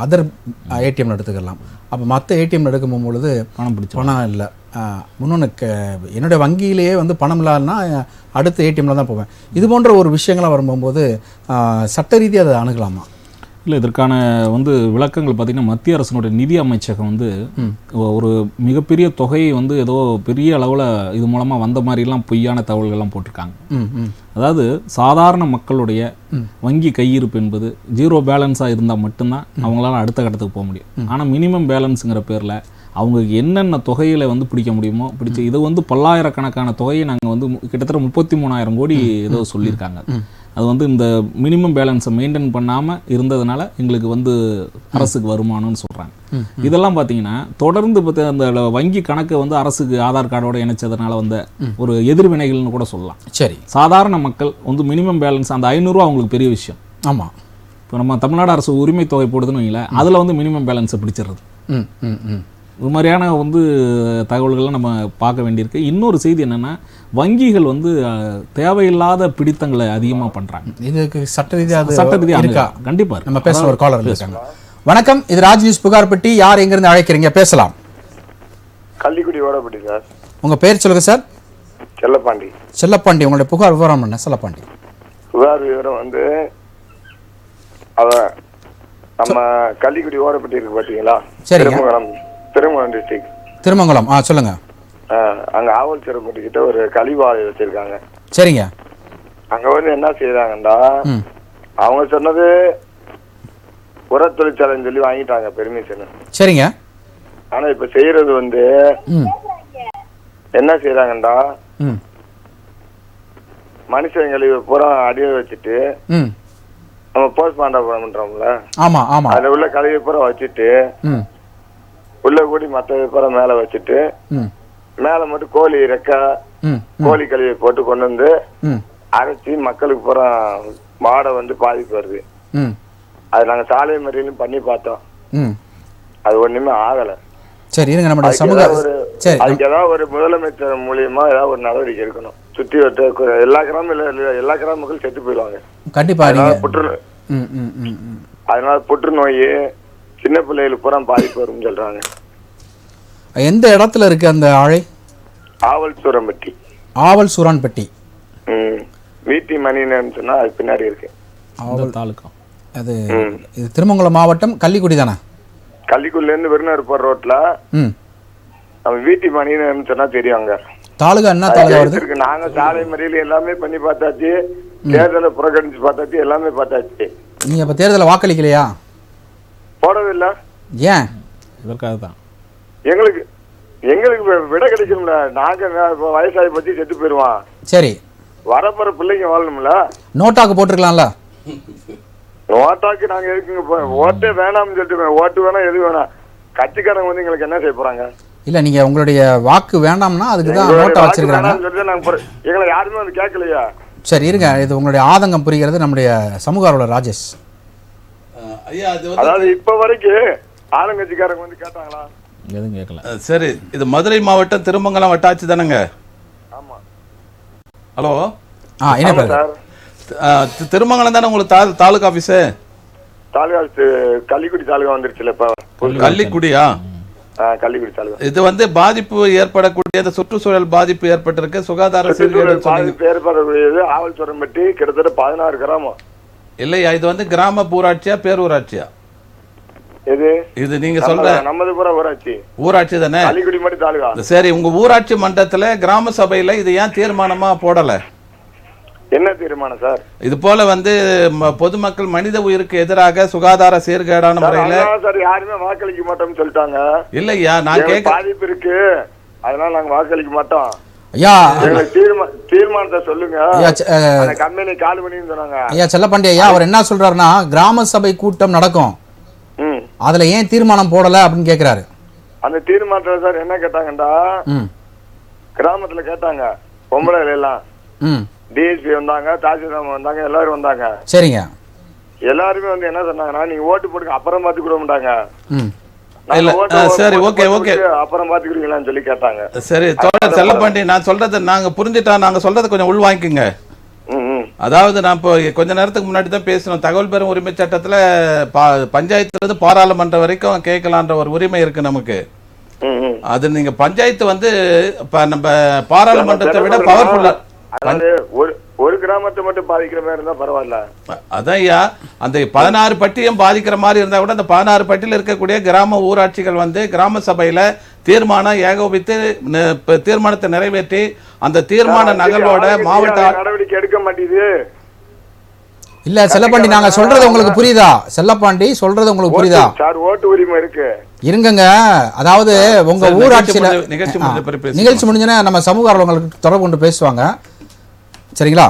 அதர் ஏடிஎம்ல எடுத்துக்கலாம். அப்போ மற்ற ஏடிஎம்ல எடுக்கும் பொழுது பணம் இல்லை, இன்னொன்று என்னுடைய வங்கியிலேயே வந்து பணம் இல்லாதனா அடுத்த ஏடிஎம்ல தான் போவேன். இது போன்ற ஒரு விஷயங்கள்லாம் வரும்போது சட்ட ரீதியாக அதை அணுகலாமா? இல்லை, இதற்கான வந்து விளக்கங்கள் பார்த்திங்கன்னா மத்திய அரசினுடைய நிதி அமைச்சகம் வந்து ஒரு மிகப்பெரிய தொகையை வந்து ஏதோ பெரிய அளவில் இது மூலமாக வந்த மாதிரிலாம் பொய்யான தகவல்கள்லாம் போட்டிருக்காங்க. அதாவது சாதாரண மக்களுடைய வங்கி கையிருப்பு என்பது 0 பேலன்ஸாக இருந்தால் மட்டும்தான் அவங்களால அடுத்த கட்டத்துக்கு போக முடியும். ஆனால் மினிமம் பேலன்ஸுங்கிற பேரில் அவங்களுக்கு என்னென்ன தொகையில் வந்து பிடிக்க முடியுமோ பிடிச்சி இது வந்து பல்லாயிரக்கணக்கான தொகையை நாங்கள் வந்து கிட்டத்தட்ட 33,000 கோடி ஏதோ சொல்லியிருக்காங்க. அது வந்து இந்த மினிமம் பேலன்ஸை மெயின்டைன் பண்ணாமல் இருந்ததுனால எங்களுக்கு வந்து அரசுக்கு வருமானம்னு சொல்கிறாங்க. இதெல்லாம் பார்த்தீங்கன்னா தொடர்ந்து அந்த வங்கி கணக்கை வந்து அரசுக்கு ஆதார் கார்டோடு இணைச்சதுனால வந்த ஒரு எதிர்வினைகள்னு கூட சொல்லலாம். சரி, சாதாரண மக்கள் வந்து மினிமம் பேலன்ஸ் அந்த 500 ரூபா அவங்களுக்கு பெரிய விஷயம். ஆமாம், இப்போ நம்ம தமிழ்நாடு அரசு உரிமை தொகை போடுதுன்னு வைங்களேன், அதில் வந்து மினிமம் பேலன்ஸை பிடிச்சிடுறது. இது மாதிரியான வந்து தகவல்கள்லாம் நம்ம பார்க்க வேண்டியிருக்கு. இன்னொரு செய்தி என்னென்னா, வங்கிகள் வந்து தேவையில்லாத பிடித்தங்களை அதிகமாக பண்ணுறாங்க. இதுக்கு சட்ட ரீதியாக இருக்கா? கண்டிப்பாக. நம்ம பேச ஒரு காலர் இருக்காங்க. வணக்கம், இது ராஜ் நியூஸ் புகார்பட்டி. யார் எங்கிருந்து அழைக்கிறீங்க? பேசலாம். கள்ளிக்குடி ஓடப்பட்டி சார். உங்கள் பேர் சொல்லுங்கள் சார். செல்லப்பாண்டி. செல்லப்பாண்டி, உங்களுடைய புகார் விவரம் என்ன? செல்லப்பாண்டி, புகார் விவரம் வந்து நம்ம கள்ளிக்குடி ஓடப்பட்டி இருக்கு பார்த்தீங்களா? திருமங்கலம் டிஸ்ட்ரிக்ட். திருமங்கலம், சொல்லுங்க. அங்க ஆவல் சிறப்பட்டி கிட்ட ஒரு கழிவாலை வச்சிருக்காங்க. சரிங்க. அங்க வந்து என்ன செய்யறாங்கடா, அவங்க சொன்னது உர தொழிற்சாலைன்னு சொல்லி வாங்கிட்டாங்க பெர்மிஷன். சரிங்க. ஆனா இப்ப செய்யறது வந்து என்ன செய்யறாங்கடா, மனுஷன் கழிவு பூரா அடிய வச்சுட்டு நம்ம போஸ்ட்மார்ட்டம் பண்றோம்ல, ஆமா ஆமா, அதுல உள்ள கழிவு பூரா வச்சுட்டு உள்ள கூடி மற்ற பூரா மேல வச்சுட்டு மேல மட்டும் கோழி ரெக்கா கோழி கழிவை போட்டு கொண்டு வந்து அரைச்சி மக்களுக்கு பூரா மாடை வந்து பாதிப்பு வருது. அது நாங்க சாலை மறியலும் பண்ணி பார்த்தோம், அது ஒண்ணுமே ஆகல. சரி, இருங்க, நம்முடைய சமூக அதுக்கு ஏதாவது ஒரு முதலமைச்சர் மூலியமா ஏதாவது ஒரு நடவடிக்கை இருக்கணும். சுத்தி வட்ட எல்லா கிராமங்களும் செத்து போயிடுவாங்க கண்டிப்பா. புற்றுநோய், அதனால புற்றுநோய் சின்ன பிள்ளைகளுக்கு பூரா பாதிப்பு வரும்னு சொல்றாங்க. எந்த இடத்துல இருக்கு அந்த ஆலை? ஆவல் சூரம்பட்டி. ஆவல் சூரான்பட்டி. வீட்டி மணின்னு சொன்னா அது பின்னாடி இருக்கு. ஆவல் தாலுகா. அது இது திருமங்கலம் மாவட்டம் கள்ளிக்குடி தானே? கள்ளிக்குடில இருந்து விருநர் போற ரோட்ல நம்ம வீட்டி மணின்னு சொன்னா தெரியும். அங்க தாலுகா என்ன தாலுகா வருது? நாங்க சாலை மறியல் எல்லாமே பண்ணி பார்த்தாச்சு, தேர்தலை புறக்கணிச்சு பார்த்தாச்சு, எல்லாமே பார்த்தாச்சு. நீங்க இப்ப தேர்தலை வாக்களிக்கலையா? போடவில்லை. ஏன்? இதற்காக தான் எங்களுக்கு விட கிடைக்கணும்ல. நாங்க வயசாகி பத்தி செத்து போயிருவான். சரி, வரப்போற பிள்ளைங்க வாழணும்ல. நோட்டாக்கு போட்டிருக்கலாம்ல? ஓட்டாக்கு நாங்க இருக்குங்க, ஓட்டே வேணாம்னு சொல்லிட்டு, ஓட்டு வேணாம் எது வேணாம், கட்சிக்காரங்க வந்து எங்களுக்கு என்ன செய்ய போறாங்க? இல்ல நீங்க உங்களுடைய வாக்கு வேண்டாம்னா அதுக்கு தான் நோட்டா வச்சிருக்காங்க. எங்களை யாருமே வந்து கேட்கலையா? சரி இருங்க, இது உங்களுடைய ஆதங்கம் புரிகிறது நம்முடைய சமூக ஆர்வலர் ராஜேஷ். அதாவது இப்ப வரைக்கும் ஆளுங்கட்சிக்காரங்க வந்து கேட்டாங்களா? எதுவும் கேட்கல. சரி, இது மதுரை மாவட்டம் திருமங்கலம் வட்டாட்சி தானங்க? ஆமா. ஹலோ, என்ன பேர்? திருமங்கலம் தானே உங்களுக்கு தாலுகா ஆபீஸ்? தாலுகா கள்ளிக்குடி தாலுகா வந்துருச்சுல இப்ப. கள்ளிக்குடியா? கள்ளிக்குடி தாலுகா. இது வந்து பாதிப்பு ஏற்படக்கூடிய சுற்றுச்சூழல் பாதிப்பு ஏற்பட்டிருக்கு, சுகாதார பாதிப்பு ஏற்படக்கூடியது ஆவல்சோரம்பட்டி கிட்டத்தட்ட 16 கிராமம். இல்லையா? இது வந்து கிராம ஊராட்சியா பேரூராட்சியா? இது நீங்க சொல்ற நமது பூரா ஊராட்சி. ஊராட்சி தானே? கள்ளிக்குடி மட்டும் தாலுகா. சரி, உங்க ஊராட்சி மன்றத்துல கிராம சபையில இது ஏன் தீர்மானமா போடல? என்ன தீர்மானம் சார்? இது போல வந்து பொதுமக்கள் மனித உயிருக்கு எதிராக சுகாதார சீர்கேடான முறையில சார் யாருமே வாக்களிக்க மாட்டோம்னு சொல்லிட்டாங்க. இல்லையா? நான் கேட்க பாதிப்பு இருக்கு, அதனால நாங்க வாக்களிக்க மாட்டோம். ஐயா தீர்மானத்தை சொல்லுங்க. கம்பெனி கால் பண்ணி சொன்னாங்க. ஐயா செல்லப்பாண்டி ஐயா, அவர் என்ன சொல்றாருன்னா கிராம சபை கூட்டம் நடக்கும், அதுல ஏன் தீர்மானம் போடல அப்படின்னு கேக்குறாரு. அந்த தீர்மானத்துல சார் என்ன கேட்டாங்கடா, கிராமத்துல கேட்டாங்க, பொம்பளை எல்லாம் டிஎஸ்பி வந்தாங்க, தாசில்தார் வந்தாங்க, எல்லாரும் வந்தாங்க. சரிங்க. எல்லாருமே வந்து என்ன சொன்னாங்கன்னா, நீங்க ஓட்டு போடுங்க அப்புறம் பாத்துக்கிடுவோம்டாங்க. சரி, ஓகே ஓகே, அப்புறம் பாத்துக்கிறீங்களான்னு சொல்லி கேட்டாங்க. சரி தோழர் செல்லப்பாண்டி, நான் சொல்றதை நாங்க புரிஞ்சுட்டா, நாங்க சொல்றதை கொஞ்சம் உள் வாங்கிக்கோங்க. அதாவது நான் இப்போ கொஞ்ச நேரத்துக்கு முன்னாடி தான் பேசணும், தகவல் பெறும் உரிமை சட்டத்துல பஞ்சாயத்துல இருந்து பாராளுமன்றம் வரைக்கும் கேட்கலான்ற ஒரு உரிமை இருக்கு நமக்கு. அது நீங்க பஞ்சாயத்து வந்து நம்ம பாராளுமன்றத்தை விட பவர்ஃபுல்லா, ஒரு கிராமத்தை மட்டும் பாதிக்கிற மாதிரி இருந்தா பரவாயில்ல. அதான் ஐயா, அந்த 16 பட்டியும் பாதிக்கிற மாதிரி இருந்தா கூட அந்த 16 பட்டியில் இருக்கக்கூடிய கிராம ஊராட்சிகள் வந்து கிராம சபையில தீர்மானம் ஏகோபித்து தீர்மானத்தை நிறைவேற்றி அந்த தீர்மான நகலோட மாவட்ட நடவடிக்கை எடுக்க மாட்டேங்குது. இல்ல செல்லப்பாண்டி, நாங்க சொல்றது உங்களுக்கு புரியுதா? செல்லப்பாண்டி சொல்றது உங்களுக்கு புரியுதா? சார் ஓட்டு உரிமை இருக்கு, இருங்கங்க. அதாவது உங்க ஊராட்சியில நிகழ்ச்சி முடிஞ்சோன்னா நம்ம சமூக ஆர்வலர்களுக்கு தொடர்பு கொண்டு பேசுவாங்க, சரிங்களா?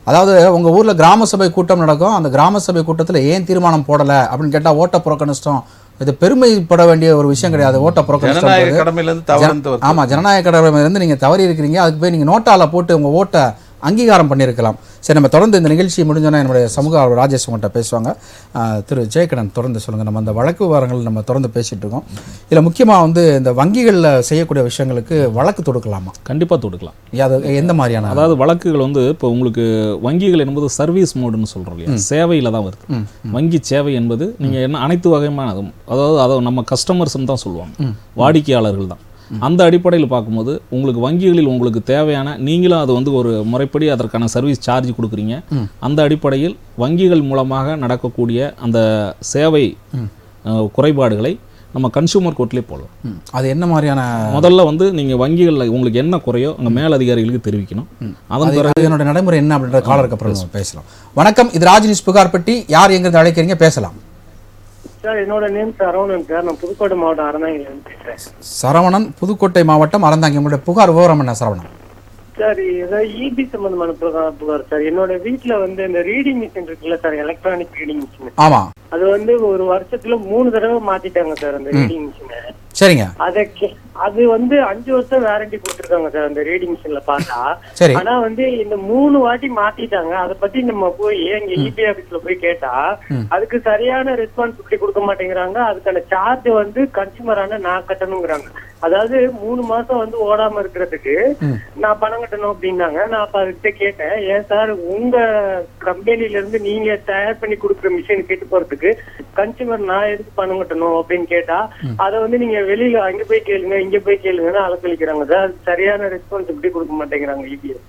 அதாவது உங்க ஊர்ல கிராம சபை கூட்டம் நடக்கும், அந்த கிராம சபை கூட்டத்துல ஏன் தீர்மானம் போடல அப்படின்னு கேட்டா ஓட்ட புறக்கணிச்சிட்டோம். இது பெருமைப்பட வேண்டிய ஒரு விஷயம் கிடையாது. ஓட்ட புறக்கணிச்சிட்டோம். ஆமா, ஜனநாயக கடமையிலிருந்து நீங்க தவறி இருக்கிறீங்க, அதுக்கு போய் நீங்க நோட்டால போட்டு உங்க ஓட்டை அங்கீகாரம் பண்ணியிருக்கலாம். சரி, நம்ம தொடர்ந்து இந்த நிகழ்ச்சி முடிஞ்சோன்னா என்னுடைய சமூக ஆர்வலர் ராஜேஷ் உங்கள்கிட்ட பேசுவாங்க. திரு ஜெயக்கடன் தொடர்ந்து சொல்லுங்கள். நம்ம அந்த வழக்கு விவரங்கள் நம்ம தொடர்ந்து பேசிகிட்டு இருக்கோம். இதில் முக்கியமாக வந்து இந்த வங்கிகளில் செய்யக்கூடிய விஷயங்களுக்கு வழக்கு தொடுக்கலாமா? கண்டிப்பாக தொடுக்கலாம். அது எந்த மாதிரியான? அதாவது வழக்குகள் வந்து இப்போ உங்களுக்கு வங்கிகள் என்பது சர்வீஸ் மோடுன்னு சொல்கிறோம் இல்லையா, சேவையில் தான் வருது. வங்கி சேவை என்பது நீங்கள் என்ன அனைத்து வகையான, அதாவது அதை நம்ம கஸ்டமர்ஸ்ன்னு தான் சொல்லுவாங்க, வாடிக்கையாளர்கள் தான். அந்த அடிப்படையில் பார்க்கும்போது உங்களுக்கு வங்கிகளில் உங்களுக்கு தேவையான நீங்களும் அது வந்து ஒரு முறைப்படி அதற்கான சர்வீஸ் சார்ஜ் கொடுக்குறீங்க. அந்த அடிப்படையில் வங்கிகள் மூலமாக நடக்கக்கூடிய அந்த சேவை குறைபாடுகளை நம்ம கன்சூமர் கோர்ட்லேயே போடலாம். அது என்ன மாதிரியான? முதல்ல வந்து நீங்கள் வங்கிகளில் உங்களுக்கு என்ன குறையோ அங்கே மேல் அதிகாரிகளுக்கு தெரிவிக்கணும். அதன் பிறகு என்னோட நடைமுறை என்ன அப்படின்ற காலருக்கு அப்புறம் பேசலாம். வணக்கம், இது ராஜ் நியூஸ் புகார்பட்டி. யார் எங்கிருந்து அழைக்கிறீங்க? பேசலாம் சார். என்னோட நேம் சரவணன் சார். நான் புதுக்கோட்டை மாவட்டம் அறந்தாங்கில பேசுறேன். சரவணன், புதுக்கோட்டை மாவட்டம் அறந்தாங்கி. உங்களுடைய புகார் விவரம் என்ன சரவணன்? சார், ஏதாவது இபி சம்பந்தமான புகார் சார். என்னோட வீட்டுல வந்து இந்த ரீடிங் மிஷின் இருக்குல்ல சார், எலக்ட்ரானிக் ரீடிங் மிஷின். ஆமா, அது வந்து ஒரு வருஷத்துல 3 தடவை மாத்திட்டாங்க சார் அந்த ரீடிங் மிஷினை. சரிங்க. அது வந்து 5 வருஷம் வாரண்டி கொடுத்துருக்காங்க சார் அந்த ரீடிங் மிஷின்ல பார்த்தா. சரி. ஆனா வந்து இந்த 3 வாட்டி மாத்திட்டாங்க. அதை பத்தி நம்ம போய் எங்க இபி ஆபீஸ்ல போய் கேட்டா அதுக்கு சரியான ரெஸ்பான்சிபிலிட்டி கொடுக்க மாட்டேங்கிறாங்க. அதுக்கான சார்ஜ் வந்து கன்சூமரான நான் கட்டணுங்கிறாங்க. அதாவது 3 மாசம் வந்து ஓடாம இருக்கிறதுக்கு நான் பணம் கட்டணும் அப்படின்னாங்க. நான் அப்ப அதுக்கிட்ட கேட்டேன், ஏன் சார் உங்க கம்பெனில இருந்து நீங்க தயார் பண்ணி கொடுக்குற மிஷின் கேட்டு போறதுக்கு கன்சூமர் நான் எதுக்கு பணம் கட்டணும் அப்படின்னு கேட்டா, அதை வந்து நீங்க வெளியில அங்க போய் கேளுங்க இங்க போய் கேளுங்கன்னு அலக்களிக்கிறாங்க சார். சரியான ரெஸ்பான்சிபிலிட்டி கொடுக்க மாட்டேங்கிறாங்க இபிஎஸ்.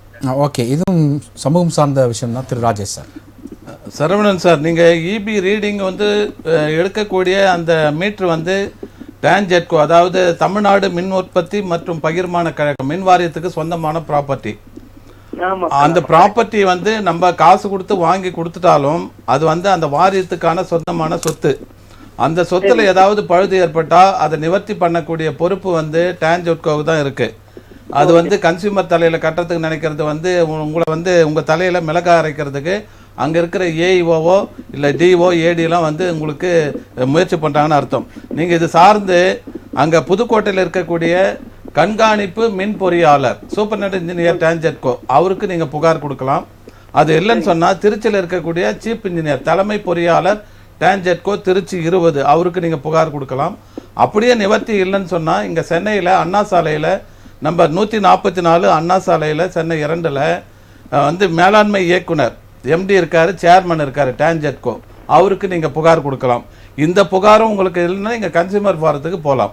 ஓகே, இதுவும் சமூகம் சார்ந்த விஷயம் தான் திரு ராஜேஷ் சார். சரவணன் சார், நீங்கள் இபி ரீடிங் வந்து எடுக்கக்கூடிய அந்த மீட்ரு வந்து டான்ஜெட்கோ, அதாவது தமிழ்நாடு மின் உற்பத்தி மற்றும் பகிர்மான கழகம் மின் வாரியத்துக்கு சொந்தமான ப்ராப்பர்ட்டி. அந்த ப்ராப்பர்ட்டி வந்து நம்ம காசு கொடுத்து வாங்கி கொடுத்துட்டாலும் அது வந்து அந்த வாரியத்துக்கான சொந்தமான சொத்து. அந்த சொத்துல ஏதாவது பழுது ஏற்பட்டா அதை நிவர்த்தி பண்ணக்கூடிய பொறுப்பு வந்து டான்ஜெட்கோவுக்கு தான் இருக்கு. அது வந்து கன்சியூமர் தலையில கட்டுறதுக்கு நினைக்கிறது வந்து உங்களை வந்து உங்க தலையில மிளகா அரைக்கிறதுக்கு அங்க இருக்கிற ஏஇஓவோ இல்லை டிஓ ஏடிலாம் வந்து உங்களுக்கு முயற்சி பண்றாங்கன்னு அர்த்தம். நீங்க இது சார்ந்து அங்க புதுக்கோட்டையில் இருக்கக்கூடிய கண்காணிப்பு மின் பொறியாளர் சூப்பர்டென்டென்ட் இன்ஜினியர் டான்ஜெட்கோ அவருக்கு நீங்க புகார் கொடுக்கலாம். அது இல்லைன்னு சொன்னா திருச்சியில் இருக்கக்கூடிய சீஃப் இன்ஜினியர் தலைமை பொறியாளர் டான்ஜெட்கோ திருச்சி 20 அவருக்கு நீங்க புகார் கொடுக்கலாம். அப்படியே நிவர்த்தி இல்லைன்னு சொன்னா இங்க சென்னையில அண்ணா சாலையில நம்பர் 144 அண்ணா சாலையில சென்னை 2ல் வந்து மேலாண்மை இயக்குனர் எம்டி இருக்காரு, சேர்மன் இருக்காரு டான்ஜெட்கோ, அவருக்கு நீங்க புகார் கொடுக்கலாம். இந்த புகாரும் உங்களுக்கு இல்லைன்னா இங்க கன்சியூமர் ஃபாரத்துக்கு போகலாம்.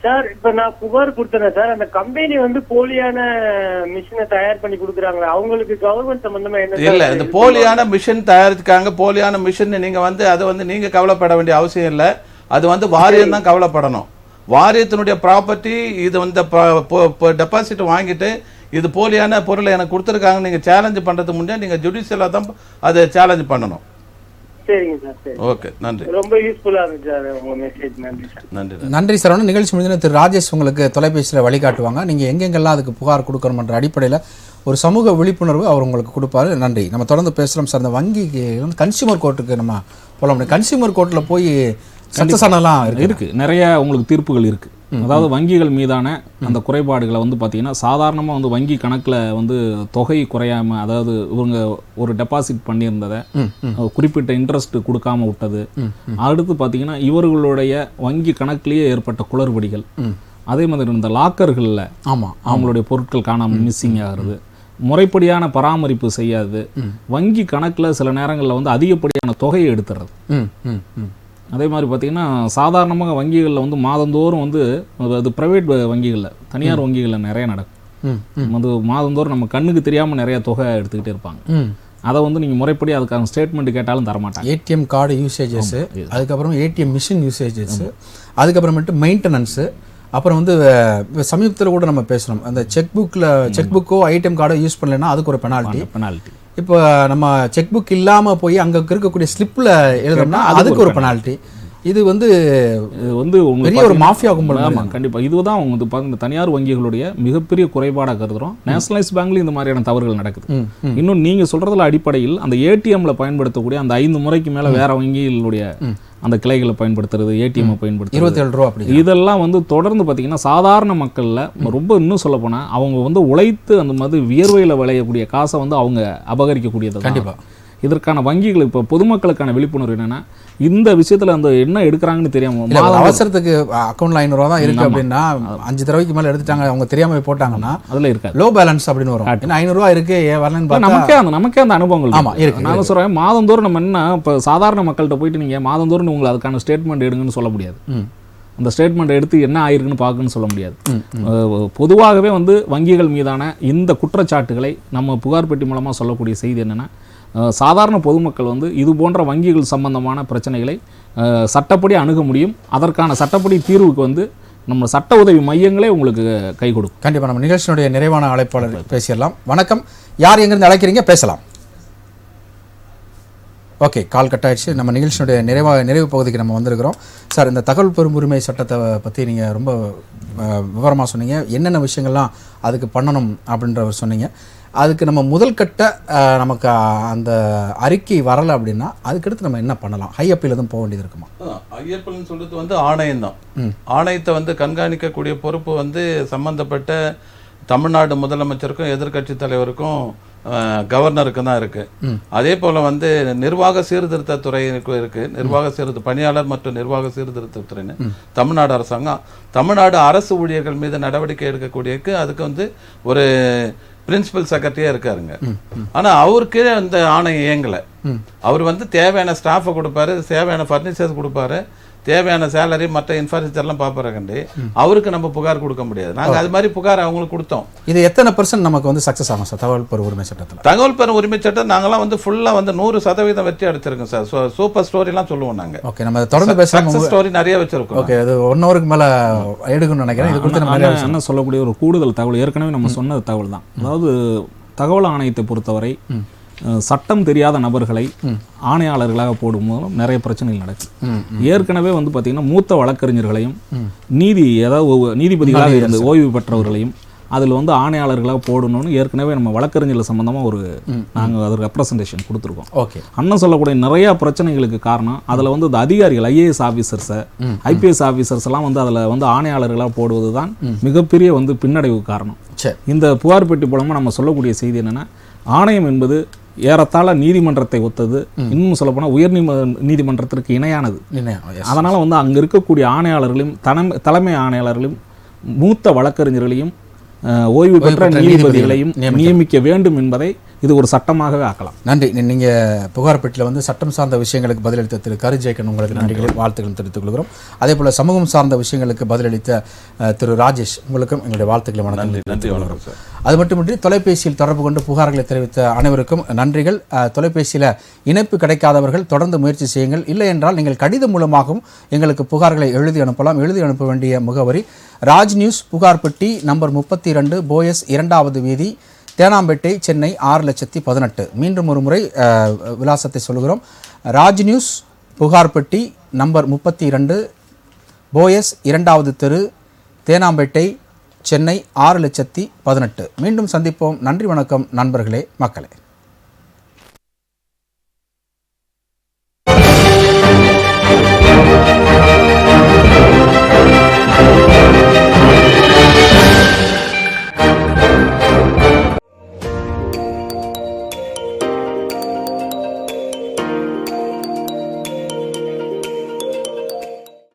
சார் இப்ப நான் புகார் கொடுத்தேன் சார், அந்த கம்பெனி வந்து போலியான மிஷினை தயார் பண்ணி கொடுக்குறாங்களா, அவங்களுக்கு கவர்மெண்ட் சம்பந்தமா என்ன? இல்ல, இந்த போலியான மிஷின் தயாரிச்சுக்காங்க. போலியான மிஷின் நீங்க வந்து அதை வந்து நீங்க கவலைப்பட வேண்டிய அவசியம் இல்லை. அது வந்து வாரியம் தான் கவலைப்படணும். வாரியத்தினுடைய ப்ராப்பர்ட்டி இது வந்து டெபாசிட் வாங்கிட்டு இது போலியான பொருளை எனக்கு கொடுத்துருக்காங்க நீங்க சேலஞ்ச் பண்றதுக்கு முன்னாடி நீங்க ஜுடிஷியலா தான் அதை சேலஞ்ச் பண்ணணும். சரிங்க சார், சரி, ஓகே, நன்றி. ரொம்ப யூஸ்ஃபுல்லா இருக்கு சார் உங்க மெசேஜ். நன்றி சார். நன்றி. நன்றி சரவணன். நிகழ்ச்சி முடிஞ்ச திரு ராஜேஷ் உங்களுக்கு தொலைபேசியில் வழிகாட்டுவாங்க. நீங்கள் எங்கெங்கெல்லாம் அதுக்கு புகார் கொடுக்கணுன்ற அடிப்படையில் ஒரு சமூக விழிப்புணர்வு அவர் உங்களுக்கு கொடுப்பாரு. நன்றி. நம்ம தொடர்ந்து பேசுகிறோம் சார். இந்த வங்கிக்கு வந்து கன்சியூமர் கோர்ட்டுக்கு நம்ம போக முடியும். கன்சியூமர் கோர்ட்டில் போய் சட்டசானலாம் இருக்கு, நிறைய உங்களுக்கு தீர்ப்புகள் இருக்கு. அதாவது வங்கிகள் மீதான அந்த குறைபாடுகளை வந்து பார்த்தீங்கன்னா சாதாரணமாக வந்து வங்கி கணக்கில் வந்து தொகை குறையாம, அதாவது இவங்க ஒரு டெபாசிட் பண்ணியிருந்ததை குறிப்பிட்ட இன்ட்ரெஸ்ட் கொடுக்காம விட்டது. அடுத்து பார்த்தீங்கன்னா இவர்களுடைய வங்கி கணக்கிலேயே ஏற்பட்ட குளறுபடிகள், அதே மாதிரி இந்த லாக்கர்களில் அவங்களுடைய பொருட்கள் காணாமல் மிஸ்ஸிங் ஆகிறது, முறைப்படியான பராமரிப்பு செய்யாது, வங்கி கணக்கில் சில நேரங்களில் வந்து அதிகப்படியான தொகையை எடுத்துறது. அதே மாதிரி பார்த்தீங்கன்னா சாதாரணமாக வங்கிகளில் வந்து மாதந்தோறும் வந்து அது ப்ரைவேட் வங்கிகளில், தனியார் வங்கிகளில் நிறைய நடக்கும். வந்து மாதந்தோறும் நம்ம கண்ணுக்கு தெரியாமல் நிறைய தொகை எடுத்துக்கிட்டே இருப்பாங்க. அதை வந்து நீங்கள் முறைப்படி அதுக்கான ஸ்டேட்மெண்ட் கேட்டாலும் தரமாட்டாங்க. ஏடிஎம் கார்டு யூசேஜஸ், அதுக்கப்புறம் ஏடிஎம் மிஷின் யூசேஜஸ், அதுக்கப்புறமேட்டு மெயின்டெனன்ஸு, அப்புறம் வந்து சமீபத்தில் கூட நம்ம பேசணும் அந்த செக் புக்கோ ஐடிஎம் கார்டோ யூஸ் பண்ணலைன்னா அதுக்கு ஒரு பெனால்ட்டி. இப்போ நம்ம செக் புக் இல்லாமல் போய் அங்கே இருக்கக்கூடிய ஸ்லிப்பில் எழுதணும்னா அதுக்கு ஒரு பெனால்ட்டி. இது வந்து பெரிய ஒரு மாஃபியா கும்பல். ஆமாம், கண்டிப்பாக. இதுதான் அவங்க இந்த தனியார் வங்கிகளுடைய மிகப்பெரிய குறைபாடாக கருதுகிறோம். நேஷனலைஸ் பேங்க்லேயும் இந்த மாதிரியான தவறுகள் நடக்குது. இன்னும் நீங்கள் சொல்கிறதுல அடிப்படையில் அந்த ஏடிஎம்ல பயன்படுத்தக்கூடிய அந்த 5 முறைக்கு மேலே வேற வங்கிகளுடைய அந்த கிளைகளை பயன்படுத்துறது, ஏடிஎம் பயன்படுத்துறது, 27 ரூபா அப்படி, இதெல்லாம் வந்து தொடர்ந்து பார்த்தீங்கன்னா சாதாரண மக்களில் ரொம்ப இன்னும் சொல்ல போனால் அவங்க வந்து உழைத்து அந்த மாதிரி வியர்வையில் விளையக்கூடிய காசை வந்து அவங்க அபகரிக்கக்கூடியது. கண்டிப்பாக இதற்கான வங்கிகள் இப்போ பொதுமக்களுக்கான விழிப்புணர்வு என்னன்னா, இந்த விஷயத்துல அந்த என்ன எடுக்கிறாங்கன்னு தெரியாம அவசரத்துக்கு அக்கௌண்ட்ல 500 ரூபா தான் இருக்கு அப்படின்னா 5 தடவைக்கு மேல எடுத்துட்டாங்க, அவங்க தெரியாம போட்டாங்கன்னா அதுல இருக்காது, லோ பேலன்ஸ் அப்படின்னு வரும். 500 ரூபா இருக்கு வரலன்னு பார்த்தா நமக்கே அந்த அனுபவங்கள். ஆமா இருக்கு. நான் சொல்றேன், மாதந்தோறும் நம்ம என்ன இப்போ சாதாரண மக்கள்கிட்ட போயிட்டு நீங்க மாதந்தோறும் உங்களுக்கு அதுக்கான ஸ்டேட்மெண்ட் எடுங்கன்னு சொல்ல முடியாது. அந்த ஸ்டேட்மெண்ட் எடுத்து என்ன ஆயிருக்குன்னு பார்க்கணும்னு சொல்ல முடியாது. பொதுவாகவே வந்து வங்கிகள் மீதான இந்த குற்றச்சாட்டுகளை நம்ம புகார் பெட்டி மூலமா சொல்லக்கூடிய செய்தி என்னன்னா, சாதாரண பொதுமக்கள் வந்து இது போன்ற வங்கிகள் சம்பந்தமான பிரச்சனைகளை சட்டப்படி அணுக முடியும். அதற்கான சட்டப்படி தீர்வுக்கு வந்து நம்ம சட்ட உதவி மையங்களே உங்களுக்கு கை கொடுக்கும். கண்டிப்பாக. நம்ம நிகழ்ச்சியினுடைய நிறைவான அழைப்பாளர் பேசிடலாம். வணக்கம், யார் எங்கிருந்து அழைக்கிறீங்க? பேசலாம். ஓகே, கால் கட் ஆயிடுச்சு. நம்ம நிகழ்ச்சியினுடைய நிறைவு பகுதிக்கு நம்ம வந்திருக்கிறோம். சார், இந்த தகவல் பெறும் உரிமை சட்டத்தை பற்றி நீங்கள் ரொம்ப விவரமாக சொன்னீங்க. என்னென்ன விஷயங்கள்லாம் அதுக்கு பண்ணணும் அப்படின்றவர் சொன்னீங்க. அதுக்கு நம்ம முதல் கட்ட நமக்கு அந்த அறிக்கை வரலை அப்படின்னா அதுக்கடுத்து நம்ம என்ன பண்ணலாம்? ஹை அப்பீல் எதுவும் போக வேண்டியது இருக்குமா? ஹை அப்பீல்னு சொல்றது வந்து ஆணையம் தான். ஆணையத்தை வந்து கண்காணிக்கக்கூடிய பொறுப்பு வந்து சம்பந்தப்பட்ட தமிழ்நாடு முதலமைச்சருக்கும் எதிர்கட்சி தலைவருக்கும் கவர்னருக்கு தான் இருக்கு. அதே போல வந்து நிர்வாக சீர்திருத்த துறைக்கு இருக்கு. நிர்வாக பணியாளர் மற்றும் நிர்வாக சீர்திருத்த துறைன்னு தமிழ்நாடு அரசாங்கம், தமிழ்நாடு அரசு ஊழியர்கள் மீது நடவடிக்கை எடுக்கக்கூடியக்கு அதுக்கு வந்து ஒரு பிரின்சிபல் செக்ரட்டரியா இருக்காருங்க. ஆனா அவருக்கு அந்த ஆணையம் இயங்கலை. அவர் வந்து தேவையான ஸ்டாஃபை கொடுப்பாரு, தேவையான ஃபர்னிச்சர்ஸ் கொடுப்பாரு, தேவையான சேலரி மற்ற இன்ஃப்ராஸ்ட்ரக்சர்லாம் பார்ப்பாங்கண்டி அவருக்கு நம்ம புகார் கொடுக்க முடியாது. நாங்கள் அது மாதிரி புகார் அவங்களுக்கு கொடுத்தோம். இது எத்தனை % நமக்கு வந்து சக்ஸஸ் ஆகும் சார் தகவல் பெறும் உரிமை சட்டத்தில்? தகவல் பெறும் உரிமை சட்டம் நாங்களாம் வந்து ஃபுல்லாக வந்து 100% வெற்றி அடிச்சிருக்கோம் சார். சூப்பர் ஸ்டோரிலாம் சொல்லுவோம் நாங்கள். ஓகே, நம்ம தொடர்ந்து பேசலாம். சக்ஸஸ் ஸ்டோரி நிறைய வச்சிருக்கோம். ஓகே, அது 1 ஹவருக்கு மேலே எடுக்கணும்னு நினைக்கிறேன். இது குறித்து நம்ம என்ன சொல்லக்கூடிய ஒரு கூடுதல் தகவல் ஏற்கனவே நம்ம சொன்ன தகவல் தான். அதாவது தகவல் ஆணையத்தை பொறுத்தவரை சட்டம் தெரியாத நபர்களை ஆணையாளர்களாக போடும் மூலம் நிறைய பிரச்சனைகள் நடக்குது. ஏற்கனவே வந்து பார்த்தீங்கன்னா மூத்த வழக்கறிஞர்களையும் நீதிபதிகளாக இருந்து ஓய்வு பெற்றவர்களையும் அதில் வந்து ஆணையாளர்களாக போடணும்னு ஏற்கனவே நம்ம வழக்கறிஞர்கள் சம்பந்தமாக நாங்கள் அது ரெப்ரசன்டேஷன் கொடுத்துருக்கோம். ஓகே, அண்ணன் சொல்லக்கூடிய நிறையா பிரச்சனைகளுக்கு காரணம் அதில் வந்து இந்த அதிகாரிகள் IAS ஆஃபீஸர்ஸை IPS ஆஃபீஸர்ஸ் எல்லாம் வந்து அதில் வந்து ஆணையாளர்களாக போடுவது தான் மிகப்பெரிய வந்து பின்னடைவு காரணம். இந்த புகார் பெட்டி மூலமாக நம்ம சொல்லக்கூடிய செய்தி என்னென்னா, ஆணையம் என்பது ஏறத்தாழ நீதிமன்றத்தை ஒத்தது, இன்னும் சொல்லப்போனால் உயர் நீதிமன்றத்திற்கு இணையானது. அதனால் வந்து அங்கே இருக்கக்கூடிய ஆணையாளர்களையும் தலைமை ஆணையாளர்களையும் மூத்த வழக்கறிஞர்களையும் ஓய்வு பெற்ற நீதிபதிகளையும் நியமிக்க வேண்டும் என்பதை இது ஒரு சட்டமாகவே ஆக்கலாம். நன்றி. நீங்கள் புகார் பெட்டியில் வந்து சட்டம் சார்ந்த விஷயங்களுக்கு பதிலளித்த திரு கருஜெயக்கன் உங்களுக்கு நன்றிகளை வாழ்த்துக்களும் தெரிவித்துக் கொள்கிறோம். அதே போல் சமூகம் சார்ந்த விஷயங்களுக்கு பதிலளித்த திரு ராஜேஷ் உங்களுக்கும் எங்களுடைய வாழ்த்துக்களை வணக்கம். அது மட்டுமின்றி தொலைபேசியில் தொடர்பு கொண்டு புகார்களை தெரிவித்த அனைவருக்கும் நன்றிகள். தொலைபேசியில் இணைப்பு கிடைக்காதவர்கள் தொடர்ந்து முயற்சி செய்யுங்கள். இல்லை என்றால் நீங்கள் கடிதம் மூலமாகவும் எங்களுக்கு புகார்களை எழுதி அனுப்பலாம். எழுதி அனுப்ப வேண்டிய முகவரி ராஜ் நியூஸ் புகார் பெட்டி நம்பர் 32 போயஸ் 2வது வீதி, தேனாம்பேட்டை, சென்னை 6,18,000. மீண்டும் ஒரு முறை விலாசத்தை சொல்கிறோம். ராஜ் நியூஸ் புகார் பெட்டி நம்பர் 32 போயஸ் 2வது தெரு, தேனாம்பேட்டை, சென்னை 6,18,000. மீண்டும் சந்திப்போம். நன்றி, வணக்கம் நண்பர்களே, மக்களே.